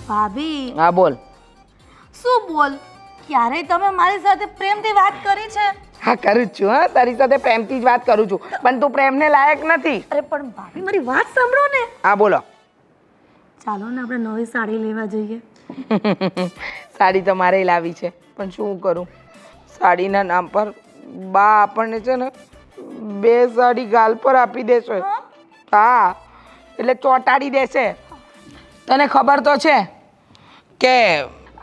ભાભી હા બોલ. શું બોલ? ક્યારેય તમે મારી સાથે પ્રેમથી વાત કરી છે? હા કરું જ છું. હા તારી સાથે પ્રેમથી જ વાત કરું છું, પણ તું પ્રેમને લાયક નથી. અરે પણ ભાભી મારી વાત સાંભળો ને. હા બોલો. ચાલો ને આપણે નવી સાડી લેવા જઈએ. સાડી તો મારે લાવી છે, પણ શું કરું, સાડીના નામ પર બા આપણને છે ને 2 સાડી ગાલ પર આપી દેશે. હા એટલે ચોંટાડી દેશે. તને ખબર તો છે કે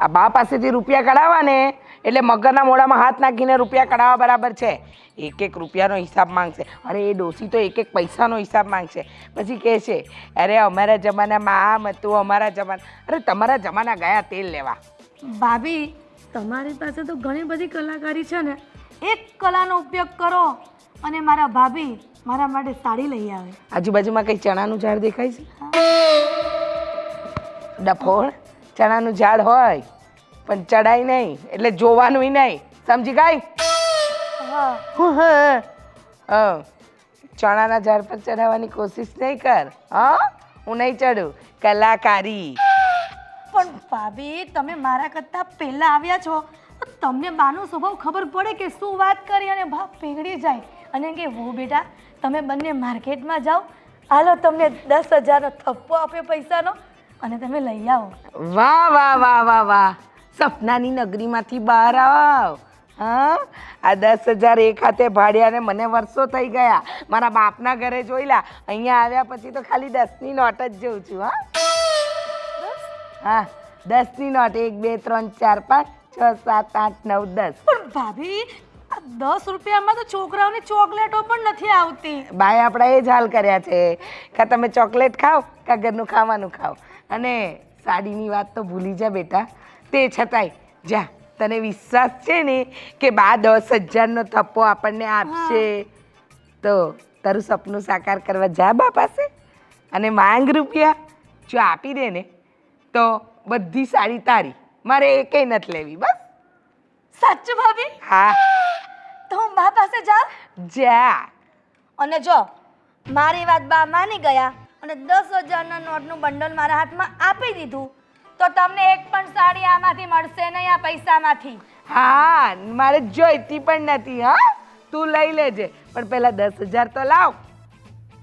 આ બા પાસેથી રૂપિયા કઢાવવા ને એટલે મગરના મોઢામાં હાથ નાખીને રૂપિયા કઢાવવા બરાબર છે. 1-1 રૂપિયાનો હિસાબ માંગશે. અરે એ ડોસી તો 1-1 પૈસાનો હિસાબ માંગશે. પછી કહે છે અરે અમારા જમાનામાં આમ હતું, અમારા જમાના. અરે તમારા જમાના ગયા તેલ લેવા. ભાભી તમારી પાસે તો ઘણી બધી કલાકારી છે ને, એક કલાનો ઉપયોગ કરો અને મારા ભાભી મારા માટે સાડી લઈ આવે. આજુબાજુમાં કઈ ચણાનું ઝાડ દેખાય છે? ડફોળ ચણાનું ઝાડ હોય પણ ચડાય નહીં, એટલે જોવાનું નહીં. સમજી ગઈ? ચણાના ઝાડ પર ચડાવવાની કોશિશ નહીં કર. હા હું નહીં ચડું. કલાકારી. પણ ભાભી તમે મારા કરતા પહેલા આવ્યા છો, તો તમને બાનો સ્વભાવ ખબર પડે કે શું વાત કરી અને ભાવ પીગળી જાય અને કે વો બેટા તમે બંને માર્કેટમાં જાઓ, હાલો તમને 10,000નો થપ્પો આપ્યો પૈસાનો અને તમે લઈ આવો. વાહ વાહ વાહ વાહ વાહ, સપનાની નગરીમાંથી બહાર આવ. હા આ 10,000 એક હાથે ભાડ્યા ને મને વર્ષો થઈ ગયા. મારા બાપના ઘરે જોઈ લા, અહીંયા આવ્યા પછી તો ખાલી 10ની નોટ જ જોઉં છું. હા 10ની નોટ. 1 2 3 4 5 6 7 8 9 10. પણ ભાભી આ 10 રૂપિયામાં તો છોકરાઓની ચોકલેટો પણ નથી આવતી. બાય આપણા એ જ હાલ કર્યા છે. કાં તમે ચોકલેટ ખાઓ કાં ઘરનું ખાવાનું ખાઓ. અને સાડીની વાત તો ભૂલી જા બેટા. તે છતાંય જા, તને વિશ્વાસ છે ને કે બા 10,000નો થપ્પો આપણને આપશે, તો તારું સપનું સાકાર કરવા જા બા પાસે અને માંગ રૂપિયા. જો આપી દે ને તો બધી સાડી તારી, મારે એકેય નથી લેવી. બસ. સાચું ભાભી? હા તો હું બા પાસે જાઉં? જા. અને જો મારી વાત બા માની ગયા અને 10,000ના નોટનું બંડલ મારા હાથમાં આપી દીધું, તો તમને એક પણ સાડી આમાંથી મળશે નહીં, આ પૈસામાંથી. હા મારે જોઈતી પણ નથી. હા તું લઈ લેજે, પણ પેલા 10,000 તો લાવ.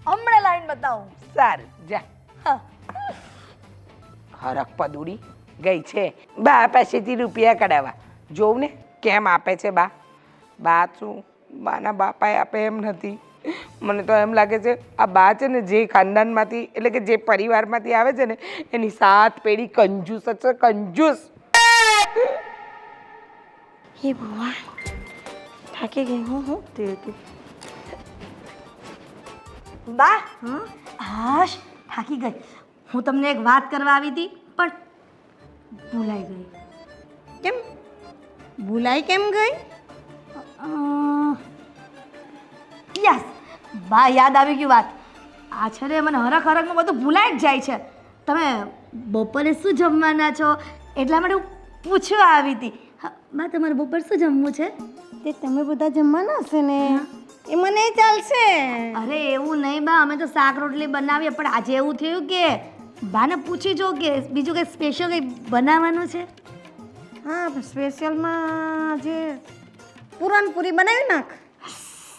હમણાં લાઈન બતાવું. સારું જા. હા. હરખ પદુડી ગઈ છે બા પાસેથી રૂપિયા કઢાવવા. જોઉં ને કેમ આપે છે બા. બા શું બાના બાપાએ આપે એમ નથી. મને તો એમ લાગે છે આ બા છે ને જે ખાનદાનમાંથી એટલે કે જે પરિવારમાંથી આવે છે ને એની 7 પેઢી કંજૂસ જ છે. કંજૂસ. હે ભગવાન, થાકી ગઈ હું. બા હાશ થાકી ગઈ. હું તમને એક વાત કરવા આવી હતી પણ ભૂલાઈ ગઈ. કેમ ભૂલાઈ કેમ ગઈ? યસ બા, યાદ આવી ગયું વાત. આ છે ને મને હરખમાં બધું ભૂલાઈ જ જાય છે. તમે બપોરે શું જમવાના છો એટલા માટે હું પૂછવા આવી હતી. બા તમારે બપોર શું જમવું છે? તે તમે બધા જમવાના હશે ને, એ મને ચાલશે. અરે એવું નહીં બા, અમે તો શાક રોટલી બનાવીએ, પણ આજે એવું થયું કે બાને પૂછી જો કે બીજું કંઈ સ્પેશિયલ કંઈ બનાવવાનું છે. હા સ્પેશિયલમાં જે પૂરણપૂરી બનાવી નાખ.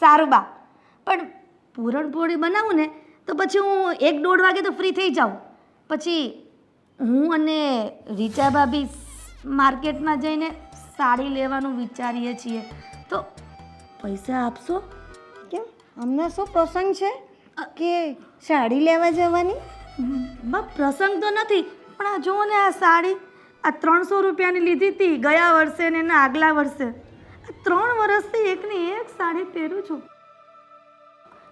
સારું બા, પણ પૂરણપોળી બનાવું ને તો પછી હું 1-1.5 વાગે તો ફ્રી થઈ જાઉં. પછી હું અને રીચા ભાભી માર્કેટમાં જઈને સાડી લેવાનું વિચારીએ છીએ, તો પૈસા આપશો? કેમ અમને શું પ્રસંગ છે કે સાડી લેવા જવાની? બા પ્રસંગ તો નથી, પણ આ જુઓ ને આ સાડી આ 300 રૂપિયાની લીધી હતી ગયા વર્ષે ને એના આગલા વર્ષે. આ 3 વર્ષથી એકની એક સાડી પહેરું છું,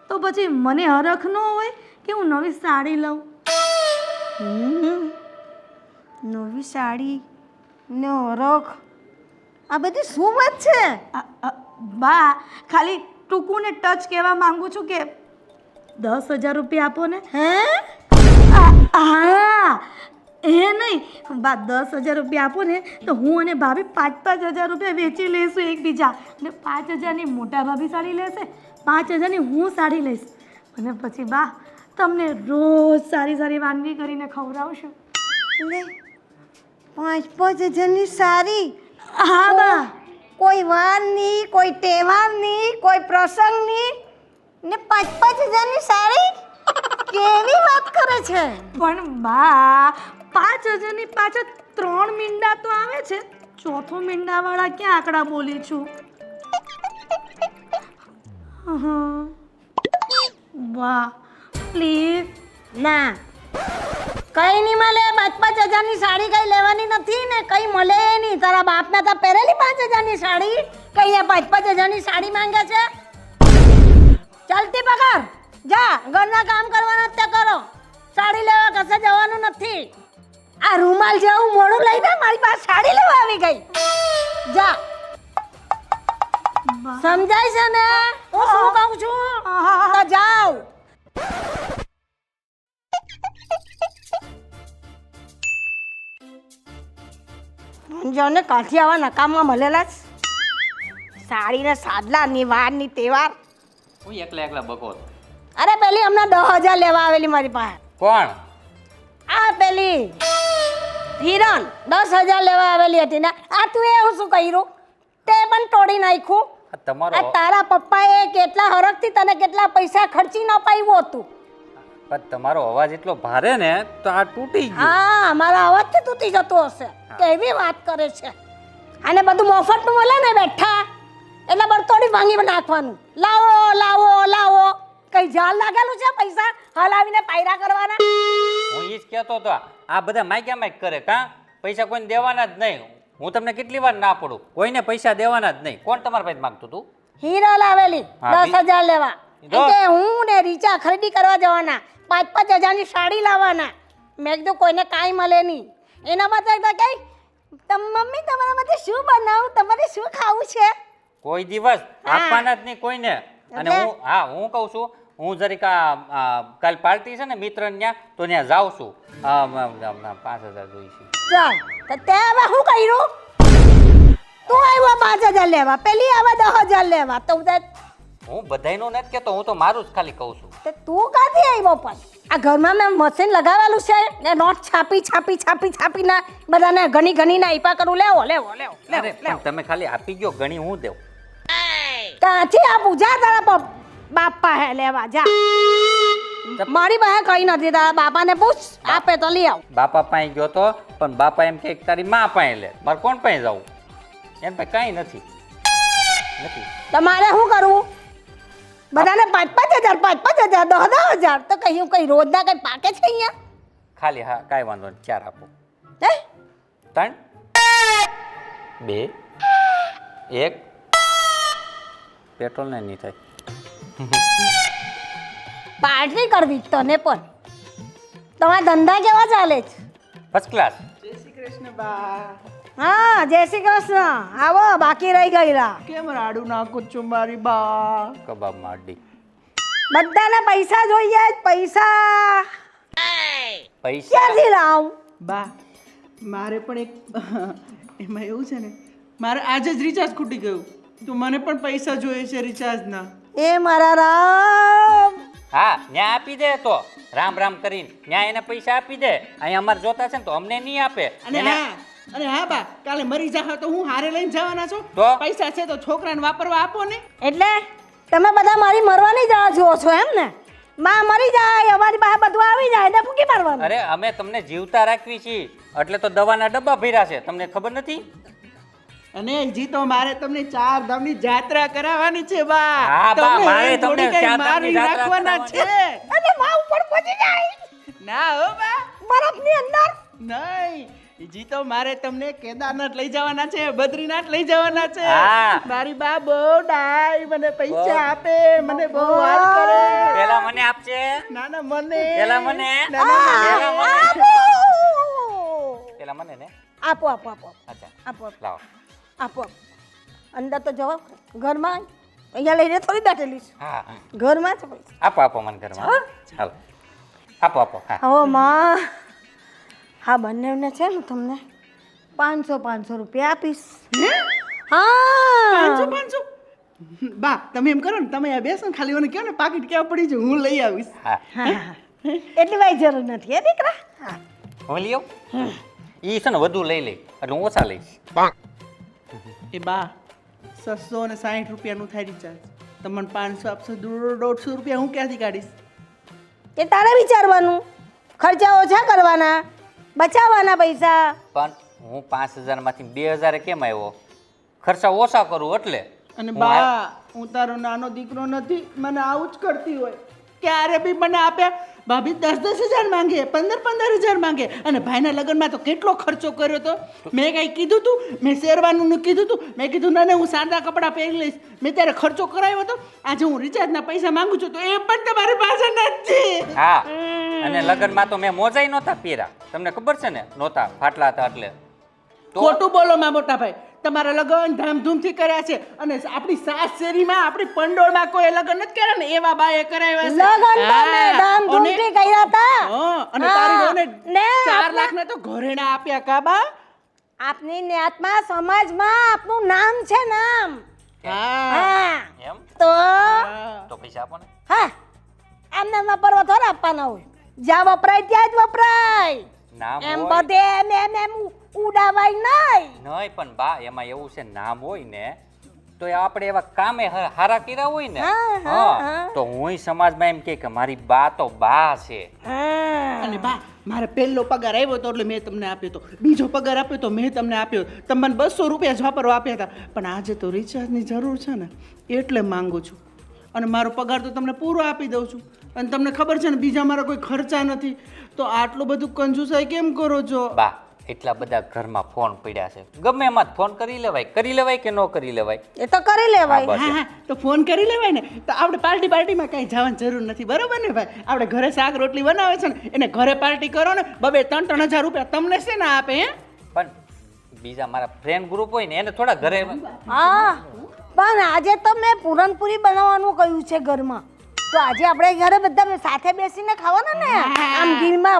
તો પછી મને હરખ ન હોય કે હું નવી સાડી લઉં? નવી સાડી ને હરખ, આ બધી શું વાત છે? બા ખાલી ટૂંકું ને ટચ કહેવા માંગુ છું કે 10,000 રૂપિયા આપો ને. હા એ નહીં બા, 10,000 રૂપિયા આપો ને તો હું અને ભાભી 5,000 રૂપિયા વેચી લઈશું એકબીજા, અને 5,000ની મોટા ભાભી સાડી લેશે, 5,000ની હું સાડી લઈશ, અને પછી બા તમને રોજ સારી સારી વાનગી કરીને ખવડાવશું. લે 5,000ની સાડી? હા બા. કોઈ વારની, કોઈ તહેવારની, કોઈ પ્રસંગની ને 5,000ની સાડી? કેવી વાત કરે છે? પણ બા 5,000ની પાછળ 3 મીંડા તો આવે છે, ચોથો મીંડાવાળા ક્યાં આંકડા બોલી છું? વાહ પ્લીઝ. ના, કઈ નહીં મળે. 5,000ની સાડી કઈ લેવાની નથી ને કઈ મળે નહીં. તારા બાપને તો પહેરેલી 5,000ની સાડી, કઈ 5,000ની સાડી માંગે છે? ચાલતી પકડ, જા ઘરના કામ કરવાના તે કરો. સાડી લેવા કશે જવાનું નથી. આ રૂમાલ જેવું મોડું લઈને મારી પાસે સાડી લેવા આવી ગઈ. જા, સમજાય છે ને હું શું કહું છું? તો જાઓ. જોને કાંથી આવા નકામમાં મળેલા જ. સાડી ને સાદલા ની વાર ની તહેવાર. હું એકલા બકો. અરે પેલી હમણાં 10,000 લેવા આવેલી મારી પાસે. કોણ? આ પેલી હિરણ 10,000 લેવા આવેલી હતી ને. આ તું એવું શું કર્યું? તે પણ તોડી નાખ્યું. આ તમારો આ તારા પપ્પાએ કેટલા હરખથી તને કેટલા પૈસા ખર્ચી ન પાવ્યું હતું. પણ તમારો અવાજ એટલો ભારે ને તો આ તૂટી ગયું. હા, મારા અવાજથી તૂટી જતો હશે. કેવી વાત કરે છે? આને બધું મફતનું મળે ને બેઠા એટલે બરતોડી ભાંગી નાખવાનું. લાવો લાવો લાવો. કઈ જાલ લાગેલું છે પૈસા હલાવીને પાયરા કરવાના? હું ઈ જ કહેતો હતો, આ બધા માગ્યા માગ કરે કા? પૈસા કોઈને દેવાના જ નહીં. હું તમને કેટલી વાર ના પડું, કોઈને પૈસા દેવાના જ નહીં. કોણ તમારા પાસે માંગતું તું? હીરો લાવેલી હા, 10,000 લેવા. જો. કે હું ને રીચા ખરીદી કરવા જવાના, 5,000ની સાડી લાવવાના. મેં કીધું કોઈને કાંઈ મળે નહીં. એના માટે કઈ મમ્મી તમારા માટે શું બનાવું, તમારે શું ખાવું છે? કોઈ દિવસ આપવાના જ નહીં કોઈને. અને એટલે? હું કહું છું, હું જરીક કાલ પાર્ટી છે ને મિત્ર ત્યાં, તો ત્યાં જાઉં છું. 5,000 જોઈ છે. ચાલ તો તે હવે શું કર્યું? તું આવ્યો 5,000 લેવા, પેલી આવે 10,000 લેવા. તો હું બધાયનું નથી કહેતો, હું તો મારું જ ખાલી કહું છું. તે તું કાંથી આવ્યો? પણ આ ઘરમાં મેં મશીન લગાવેલું છે ને નોટ છાપી ના બધાને ઘણી ના આપ્યા કરું. લેવો લેવો લેવો અરે પણ તમે ખાલી આપી ગયો, ગણી હું દેવ. ત્યાંથી આ પૂજા તારા બાપ પાસે લેવા જા. મારી પાસે કઈ નથી. તારા બાપાને પૂછ, આપે તો લઈ આવ. બાપા પાસે ગયો તો, પણ બાપા એમ કે તારી માં પાસે લે. મારે કોણ પાસે જવું? એમ પાસે કાંઈ નથી. તમારે શું કરવું? બધાને 5,000 10,000 તો કઈ રોજના કઈ પાકે છે અહીંયા? ખાલી હા, કાંઈ વાંધો નહીં. 4 આપો. હે? 3 2 1. પેટ્રોલ ને નહીં થાય. પાર્ટી કરવી તને પણ. તમારા ધંધા કેવા ચાલે છે? First class. હા, જય શ્રી કૃષ્ણ. આવો, બાકી રહી ગયેલા. કેમ રાડું નાખું છું મારી બા? કબાબમાં અડ્ડી. બધાને પૈસા જોઈએ જ. પૈસા પૈસા ક્યાંથી લાવ? બા મારે પણ એક એમાં એવું છે ને, મારે આજે જ રિચાર્જ ખૂટી ગયું, તો મને પણ પૈસા જોઈએ છે રિચાર્જના. એ મારા રામ. હા, ન્યા આપી દે તો રામ રામ કરીને ન્યા એને પૈસા આપી દે. અહીંયા અમારે જોતા છે ને તો અમને નહીં આપે. અને હા બા, કાલે મરી જાવ તો હું હારે લઈને જવાના છો. તો? પૈસા છે તો છોકરાને વાપરવા આપો ને. એટલે તમે બધા મારી મરવાની જ રાહ જુઓ છો એમ ને? માં મરી જાય, અમારી પાસે બધું આવી જાય ને ફૂકી મારવાનું. અરે અમે તમને જીવતા રાખવી છીએ, એટલે તો દવાના ડબ્બા ભર્યા છે. તમને ખબર નથી? અને હજી તો મારે તમને 4 ધામની જાત્રા કરાવવાની છે બા. હા બા, તમે મારે થોડી તમને કઈ 4 ધામની મારી જાત્રા રાખવાના છે. અને માં ઉપર પહોંચી જાય ના હો બા, બરફની અંદર. નહીં. હજી તો મારે તમને કેદારનાથ લઈ જવાના છે, બદ્રીનાથ લઈ જવાના છે. હા. મારી બા બહુ ડાય, મને પૈસા આપે, મને બહુ વાત કરે. પેલા મને આપશે. ના ના મને. પેલા મને. ના, ના, પેલા મને. આપો પેલા મને ને. આપો આપો આપો અચ્છા આપો લાવો. આપો. અંદર તો જવાબ ઘરમાં અહીંયા લઈને થોડી બેઠેલી છે. હા ઘરમાં છે પૈસા. આપો આપો મને ઘરમાં. ચાલો આપો આપો. હા હવે માં હા બંનેને છે ને તમને 500 રૂપિયા આપીશ. હા 500. બા તમે એમ કરો ને, તમે આ બેસો ને, ખાલી મને કહો ને પાકીટ કેવા પડી છે, હું લઈ આવીશ. હા એટલી વાય જરૂર નથી હે દીકરા. હા હું લઈ આવું. એ છે ને વધુ લઈ લે એટલે હું ઓછા લઈશ. એ બા 660 રૂપિયાનું થાય રિચાર્જ. તમને 500 આપશો, 150 રૂપિયા હું ક્યાંથી કાઢીશ? એ તારે વિચારવાનું, ખર્ચા ઓછા કરવાના, બચાવવાના પૈસા. પણ હું 5000 માંથી 2000 કેમ આવ્યો? ખર્ચા ઓછા કરું એટલે. અને હું બા હું તારો નાનો દીકરો નથી, મને આવું જ કરતી હોય. ક્યારે બી મને આપ્યા ભાભી 10,000 માંગે, 15,000 માંગે. અને ભાઈના લગ્નમાં તો કેટલો ખર્ચો કર્યો તો. મેં કંઈ કીધું તું? મેં શેરવાનું કીધું તું? મેં કીધું ના હું સાદા કપડાં પહેરી લઈશ. મેં ત્યારે ખર્ચો કરાવ્યો હતો. આજે હું રિચાર્જના પૈસા માંગુ છું તો એ પણ તમારી પાસે નથી. હા, અને લગ્નમાં તો મેં મોજાઈ નહોતા પહેર્યા. તમને ખબર છે ને, નહોતા, ફાટલા હતા એટલે. તો ખોટું બોલો માં મોટા ભાઈ. તમારા લગ્ન ધામધૂમથી કર્યા છે અને આપણી સાસ શેરીમાં આપણી પંડોળમાં કોઈ લગ્ન નથી કર્યા ને, એવા બાએ કરાવ્યા છે. લગન તો મેં હા, ધામધૂમથી અને- કર્યા હતા. હા, અને તારી વહુને ને 4 લાખના તો ઘરેણા આપ્યા કાબા. આપની ન્યાતમાં સમાજમાં આપનું નામ છે, નામ. હા હા એમ તો તો પૈસા આપો ને. હા આમને એમના પર્વ થોડા આપવાના હોય, જ્યાં વપરાય ત્યાં જ વપરાય. નામ એમ હોય બધે એમ ઉડાવાય નહીં. નહીં, પણ બા એમાં એવું છે, નામ હોય ને તો એ આપણે એવા કામે હારા કર્યા હોય ને, હા, હા, હા, હા. તો હું સમાજમાં એમ કે મારી બા તો બા છે. હા. અને બા મારે પહેલો પગાર આવ્યો હતો એટલે મેં તમને આપ્યો હતો. બીજો પગાર આપ્યો તો મેં તમને આપ્યો. તમે મને 200 રૂપિયા જ વાપરવા આપ્યા હતા. પણ આજે તો રિચાર્જની જરૂર છે ને એટલે માંગુ છું. અને મારો પગાર તો તમને પૂરો આપી દઉં છું. અને તમને ખબર છે ને બીજા મારા કોઈ ખર્ચા નથી, તો આટલું બધું કંજુસાઈ કેમ કરો છો? બા એટલા બધા ઘરમાં ફોન પડ્યા છે, ગમે એમાં જ ફોન કરી લેવાય કે ન કરી લેવાય. એ તો કરી લેવાય. બસ. હા હા, તો ફોન કરી લેવાય ને. તો આપણે પાર્ટીમાં કાંઈ જવાની જરૂર નથી, બરોબર ને ભાઈ? આપણે ઘરે શાક રોટલી બનાવે છે ને એને ઘરે પાર્ટી કરો ને, 2,000-3,000 રૂપિયા તમને છે ને આપે. હે પણ બીજા મારા ફ્રેન્ડ ગ્રુપ હોય ને એને થોડા ઘરે હા પણ આજે તો મેં પૂરણપૂરી બનાવવાનું કહ્યું છે ઘરમાં, તો આજે આપણે ઘરે બધા સાથે બેસીને ખાવાના ને, આમ ઘીમાં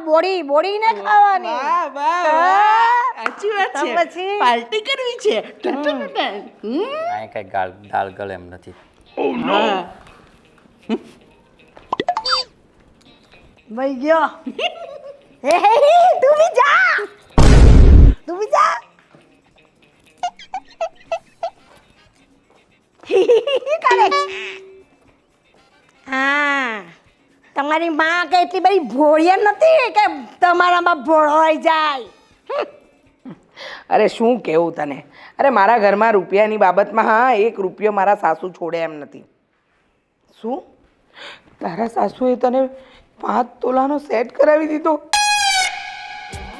બોળીને ખાવાની. વાહ વાહ વાહ, સાચી વાત તો છે. પછી? પાર્ટી કરવી છે. હમ. આ કઈ દાળ ગળે એમ નથી. હા. ભાઈ ગયો. હે તું બી જા, તું બી જા. કરે છે. હા તમારી માં કે એટલી બધી ભોળિયા નથી કે તમારામાં ભોળવાઈ જાય. અરે શું કેવું તને. અરે મારા ઘરમાં રૂપિયાની બાબતમાં હા 1 રૂપિયો મારા સાસુ છોડે એમ નથી. શું તારા સાસુએ તને 5 તોલાનો સેટ કરાવી દીધો?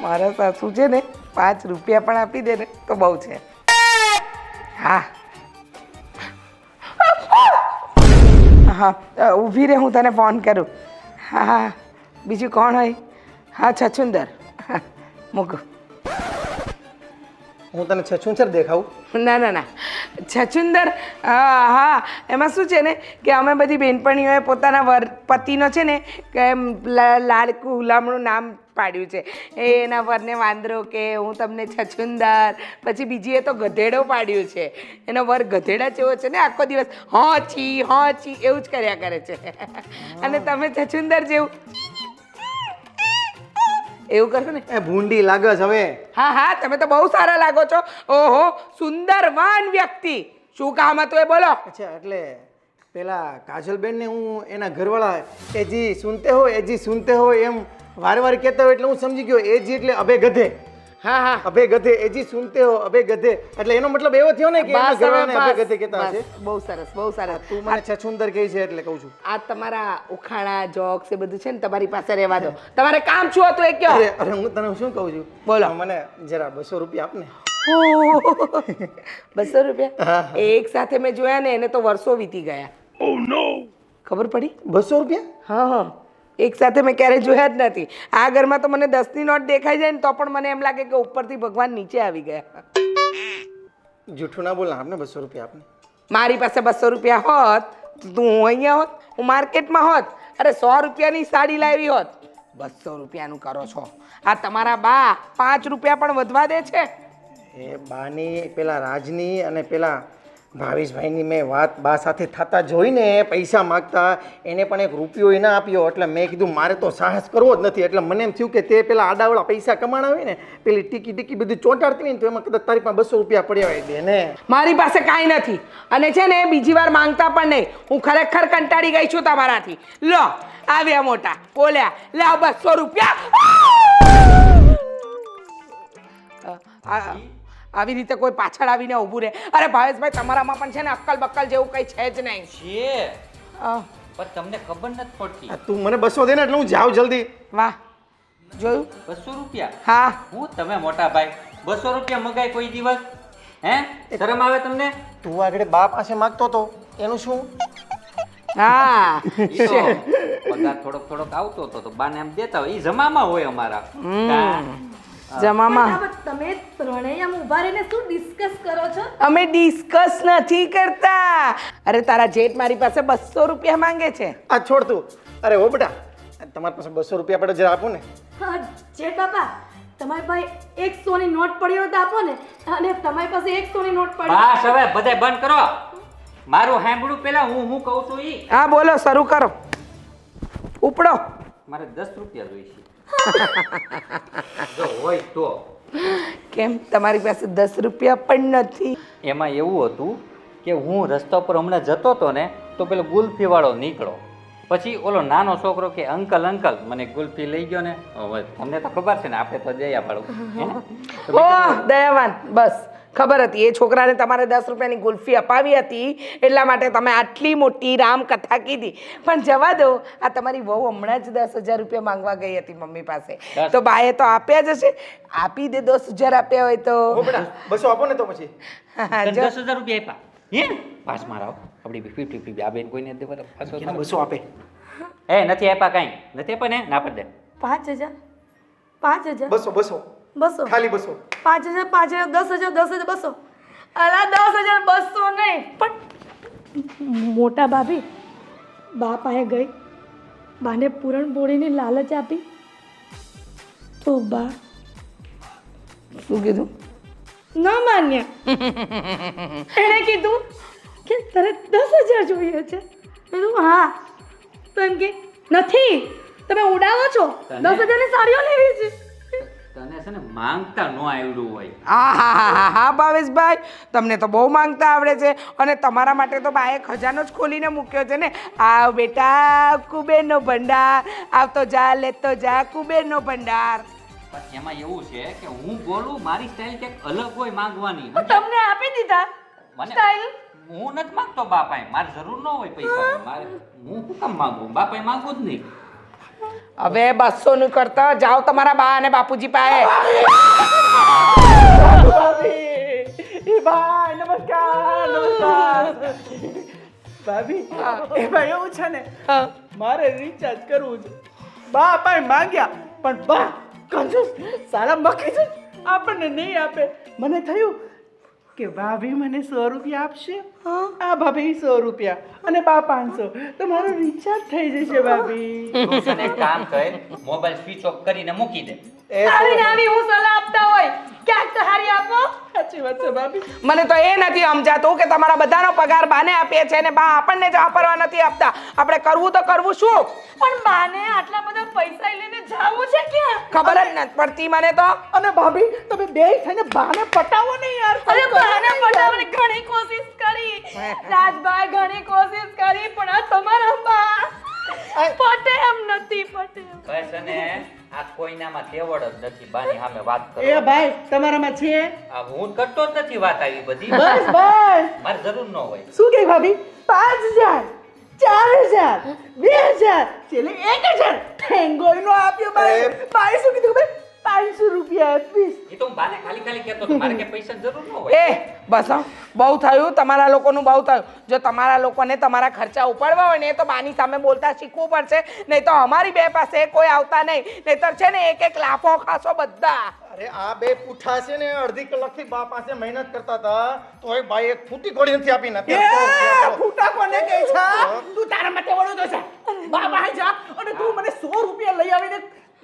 મારા સાસુ છે ને 5 રૂપિયા પણ આપી દે ને તો બહુ છે. હા હા ઊભી રહે, હું તને ફોન કરું. હા હા બીજું કોણ હોય? હા છછુંદર. મૂક. હું તને છછુંછર દેખાવું? ના ના ના છછુંદર. હા એમાં શું છે ને કે અમે બધી બહેનપણીઓએ પોતાના પતિનો છે ને કે એમ લાડકું હુલામણું નામ પાડ્યું છે. એના વરને વાંદરો કે, હું તમને છછુંદર. પછી બીજીએ તો ગધેડો પાડ્યું છે. એનો વર ગધેડા જેવો છે ને, આખો દિવસ હોચી એવું જ કર્યા કરે છે. અને તમે છછુંદર જેવું એવું કરશો ને. એ ભૂંડી લાગે છે હવે. હા હા તમે તો બહુ સારા લાગો છો. ઓહો સુંદરવાન વ્યક્તિ. શું કામ હતું એ બોલો. અચ્છા, એટલે પેલા કાજલબેન ને હું એના ઘરવાળા એજી સુનતે હો એમ વારે કહેતા હોય એટલે હું સમજી ગયો. એજી એટલે અભે ગધે. હા હા અભે ગધે, એજી સુનતે હો અભે ગધે. એટલે એનો મતલબ એવો થયો ને કે એના ઘરવાળાને અભે ગધે કહેતા હશે. બહુ સરસ બહુ સરસ. તું મને છછુંદર કહી છે એટલે કહું છું. આ તમારા ઉખાણા જોક્સ એ બધું છે ને તમારી પાસે રહેવા દો. તમારે કામ શું હતું એ કયો. અરે હું તને શું કહું છું, બોલો. મને જરા 200 રૂપિયા આપ ને. 200 રૂપિયા એક સાથે મેં જોયા ને એને તો વર્ષો વીતી ગયા. ખબર પડી? 200 રૂપિયા? હા હા એક સાથે મેં ક્યારેય જોયા જ નથી. આ ઘરમાં તો મને 10ની નોટ દેખાઈ જાય ને તો પણ મને એમ લાગે કે ઉપરથી ભગવાન નીચે આવી ગયા. જૂઠું ના બોલ ને, આપને 200 રૂપિયા આપને. મારી પાસે 200 રૂપિયા હોત તો હું અહીંયા હોત, હું માર્કેટમાં હોત. અરે 100 રૂપિયાની સાડી લાવી હોત. 200 રૂપિયાનું કરો છો. આ તમારા બા 5 રૂપિયા પણ વધવા દે છે. એ બાની પેલા રાજની અને પેલા ભાવેશભાઈની મેં વાત બા સાથે થતા જોઈને પૈસા માગતા એને પણ એક રૂપિયો ના આપ્યો એટલે મેં કીધું મારે તો સાહસ કરવો જ નથી એટલે મને એમ થયું કે તે પેલા આડાવડા પૈસા કમાણા હોય ને પેલી ટીકી બધું ચોંટાડતી હોય ને તો એમાં કદાચ તારી પાસે 200 રૂપિયા પડ્યા હોય દે ને મારી પાસે કાંઈ નથી અને છે ને બીજી વાર માંગતા પણ નહીં. હું ખરેખર કંટાળી ગઈ છું તમારાથી. લો આવ્યા મોટા બોલ્યા લાવ 200 રૂપિયા. આવી રીતે કોઈ પાછળ આવીને ઊભું રહે. અરે ભાવેશભાઈ તમારામાં પણ છે ને અક્કલ બક્કલ જેવું કંઈ છે જ નહીં. છે પણ તમને ખબર નથી પડતી. આ તું મને 200 દે ને એટલે હું જાઉં જલ્દી. વાહ જોયું 200 રૂપિયા? હા હું તમે મોટા ભાઈ 200 રૂપિયા મગાય કોઈ દિવસ? હે શરમ આવે તમને? તું આગળ બા પાસે માગતો તો એનું શું? હા ઈ તો પગાર થોડોક આવતો હતો તો બાને એમ દેતા હોય. ઈ જમામાં હોય અમારા. જમામાં પણ તમે ત્રણેય આમ ઊભા રહીને શું ડિસ્કસ કરો છો? અમે ડિસ્કસ નથી કરતા. અરે તારા જેઠ મારી પાસે 200 રૂપિયા માંગે છે. આ છોડ તું. અરે હો બેટા તમારી પાસે 200 રૂપિયા પડે જરા આપો ને. હા જેઠ બાપા તમારી પાસે 100 ની નોટ પડી હોય તો આપો ને. અને તમારી પાસે 100 ની નોટ પડી બસ હવે બધાય બંધ કરો. મારું સાંભળું પેલા હું કહું છું ઈ. હા બોલો શરૂ કરો. ઉપડો. મારે 10 રૂપિયા જોઈશે. જો હોય તો. કેમ તમારી પાસે 10 રૂપિયા પણ નથી? એમાં એવું હતું કે હું રસ્તા પર હમણાં જતો હતો ને તો પેલો ગુલ્ફી વાળો નીકળો. પછી ઓલો નાનો છોકરો કે અંકલ મને ગુલ્ફી લઈ ગયો ને. હવે તમને તો ખબર છે ને આપણે તો દયા પાડું. ઓહ દયાવાન બસ ખબર હતી એ છોકરાને તમારે 10 રૂપિયાની ગુલ્ફી અપાવી હતી એટલા માટે તમે આટલી મોટી રામકથા કીધી. પણ જવા દો આ તમારી વહુ હમણાં જ 10,000 રૂપિયા માંગવા ગઈ હતી મમ્મી પાસે તો બાએ તો આપ્યા જ હશે. આપી દે 10,000 આપ્યા હોય તો. હો બેટા 200 આપો ને તો પછી. તને 10,000 રૂપિયા આપ્યા હે? પાસ મારાવ આપણી 50 આ બેન કોઈને દેવા પાછો 200 આપે. એ નથી આપ્યા કાંઈ નથી આપ્યા ને ના પડ દે. 5,000 5,000 200 200 ખાલી 200. 5,000 5,000 10,000 10,000 200. અલા 10,000 200 નહીં પણ મોટા ભાભી બા પાસે ગઈ બાને પૂરણપોળીની લાલચ આપી તો બા શું કીધું? ન માન્યા. એણે કીધું કે તારે 10,000 જોઈએ છે. મેં કીધું હા. તો એમ કે નથી તમે ઉડાવો છો 10,000 ની સાડીઓ લેવી છે. તને છે ને માંગતા ન આવડું હોય. હા ભાવેશભાઈ તમને તો બહુ માંગતા આવડે છે અને તમારા માટે તો બાએ ખજાનો જ ખોલીને મૂક્યો છે ને. આવ બેટા કુબેરનો ભંડાર આવતો જા લેતો જા કુબેરનો ભંડાર. પણ એમાં એવું છે કે હું બોલું મારી સ્ટાઇલ કંઈક અલગ હોય માંગવાની. તમને આપી દીધા મને સ્ટાઇલ. હું નથી માંગતો બાપાએ. મારે જરૂર ન હોય પૈસા. મારે હું શું કામ માંગુ? બાપાએ માંગવું જ નહીં. હવે 200 નું કરતા જાઓ તમારા બા અને બાપુજી પાસે. ભાઈ નમસ્કાર. ભાભી એમાં એવું છે ને મારે રિચાર્જ કરવું છે. બા પણ માંગ્યા પણ બા કંજૂસ સારા મખી છે આપણને નહીં આપે. મને થયું કે ભાભી મને 100 રૂપિયા આપશે. આ ભાભી 100 રૂપિયા અને બા 500 તો મારું રિચાર્જ થઈ જશે ભાભી. તું છે ને એક કામ કર મોબાઈલ સ્વિચ ઓફ કરીને મૂકી દે. આવી આવી હું સલાહ આપતા હોય ક્યાંક તો હારી આપો. સાચી વાત છે ભાભી. મને તો એ નથી સમજાતું કે તમારા બધાનો પગાર બાને આપીએ છે ને બા આપણને જ વાપરવા નથી આપતા. આપણે કરવું તો કરવું શું? પણ બાને આટલા બધા પૈસા લઈને જાવું છે ક્યાં? ખબર જ નથી પડતી મને તો. અને ભાભી તમે બે થઈને બાને પટાવો ને યાર. અરે બાને પટાવવાની ઘણી કોશિશ કરી રાજભાઈ ઘણી કોશિશ કરી પણ આ તમારા બા પટે એમ નથી પટે. બસ અને આ કોઈનામાં તેવડ જ નથી બાની સામે વાત કરો. એ ભાઈ તમારામાં છે. આ હું કરતો જ નથી વાત આવી બધી. બસ બસ. મારે જરૂર ન હોય. શું કે ભાભી 5,000 4,000 2,000 છેલ્લે 1,000 થેંગોય નો આપ્યો ભાઈ. ભાઈ શું કીધું ખબર 500 રૂપિયા આપીશ. એ તો હું બાને ખાલી કહેતો હતો. મારે કે પૈસા જરૂર ન હોય. એ બસ હો, બહુ થયું તમારા લોકોનું બહુ થયું. જો તમારા લોકોને તમારા ખર્ચા ઉપાડવા હોય ને તો બાની સામે બોલતા શીખવું પડશે. નહીં તો અમારી બે પાસે કોઈ આવતા નહીં. નહીતર છે ને એક લાફો ખાશો બધા. અરે આ બે પૂઠા છે ને અડધી કલાકથી બા પાસે મહેનત કરતા હતા તોય બાઈ એક ફૂટી કોડી નથી આપી નથી. ફૂટા કોને કહે છે? તું તારા માટે વળો તો છે. બા બહાર જા અને તું મને 100 રૂપિયા લઈ આવીને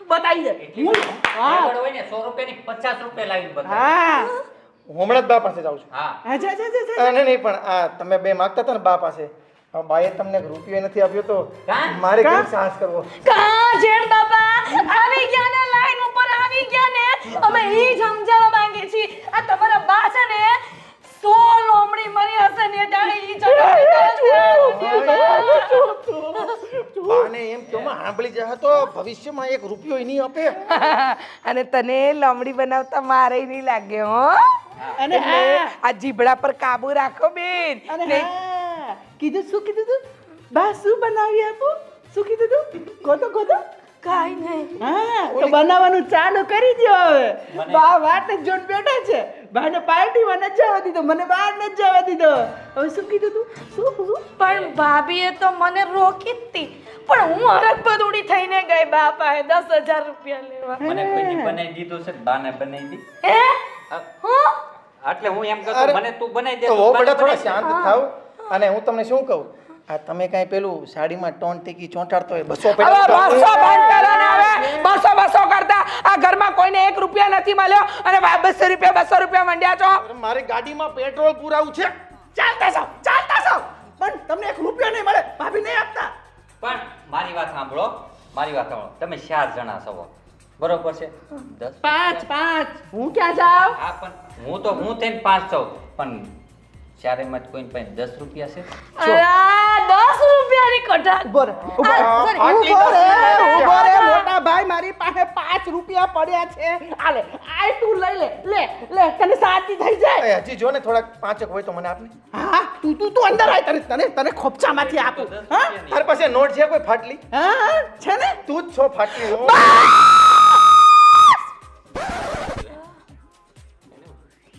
બતાવી દે. એટલી બધી તેવડ હોય ને 100 રૂપિયાની 50 રૂપિયા લાવીને બતાવે. હા હું હમણાં જ બા પાસે જાઉં છું હા અચ્છા અચ્છા અચ્છા નહીં પણ આ તમે બે માગતા હતા ને બા પાસે હવે બાએ તમને રૂપિયો નથી આપ્યો તો કાં? મારે કેમ સાહસ કરવો કા જેઠ બાપા આવી ગયા ને લાઈન ઉપર આવી ગયા ને અમે ઈ જ સમજાવવા માંગીએ છીએ આ તમારા બા છે ને 100 લોમડી મરી હશે ને જાણે ઈ બાને એમ કહો માં સાંભળી જાય તો ભવિષ્યમાં એક રૂપિયો નહીં આપે અને તને લમડી બનાવતા મારે નહીં લાગે હો અને એટલે આ જીભડા પર કાબુ રાખો બેન અને નહીં- હા કીધું શું કીધું તું બા શું બનાવી આપું શું કીધું તું ગોતો કાઈ નહીં હા તો બનાવવાનું ચાલુ કરી દો હવે બા વાટ જ જોઈને બેઠા છે બાને પાર્ટીમાં ન જવા દીધો મને બહાર ન જવા દીધો હવે શું કીધું તું શું પણ ભાભીએ તો મને રોકી જ હતી પણ હું હરખ બદુડી થઈને ગઈ બાપાએ 10,000 રૂપિયા લેવા મને કોઈ બનાવી દીધું છે બાને બનાવી દી હે હું એટલે હું એમ કહેતો અરે, મને તું બનાવી દે તો તું હો બાને બેટા થોડા બનાવી દે. શાંત થાવ અને હું તમને શું કહું આ તમે કાંઈ પેલું સાડીમાં ટોન ટીકી ચોંટાડતો હોય 200 હવે બસો બંધ કરો ને હવે બસો કરતા આ ઘરમાં કોઈને 1 રૂપિયા નથી મળ્યો અને 200 રૂપિયા મંડ્યા છો મારી ગાડીમાં પેટ્રોલ પુરાવું છે ચાલતા જાવ પણ તમને એક રૂપિયો નહીં મળે ભાભી નહીં આપતા પણ મારી વાત સાંભળો તમે 4 જણા છો બરોબર છે 10 પાંચ હું ક્યાં જાઉં હા પણ હું થઈને 5 છું પણ ચારેમાં કોઈને પાસે 10 રૂપિયા છે અલા 10 રૂપિયાની કટાર ઉભો રે મોટા ભાઈ મારી પાસે 5 રૂપિયા પડ્યા છે આલે આય તું લઈ લે તને શાંતિ થઈ જાય એ હજી જો ને થોડાક પાંચક હોય તો મને આપને હા તું અંદર આય તને ખોપચામાંથી આપું હા તારી પાસે નોટ છે કોઈ ફાટલી હા છે ને તું જ છો ફાટલી હો.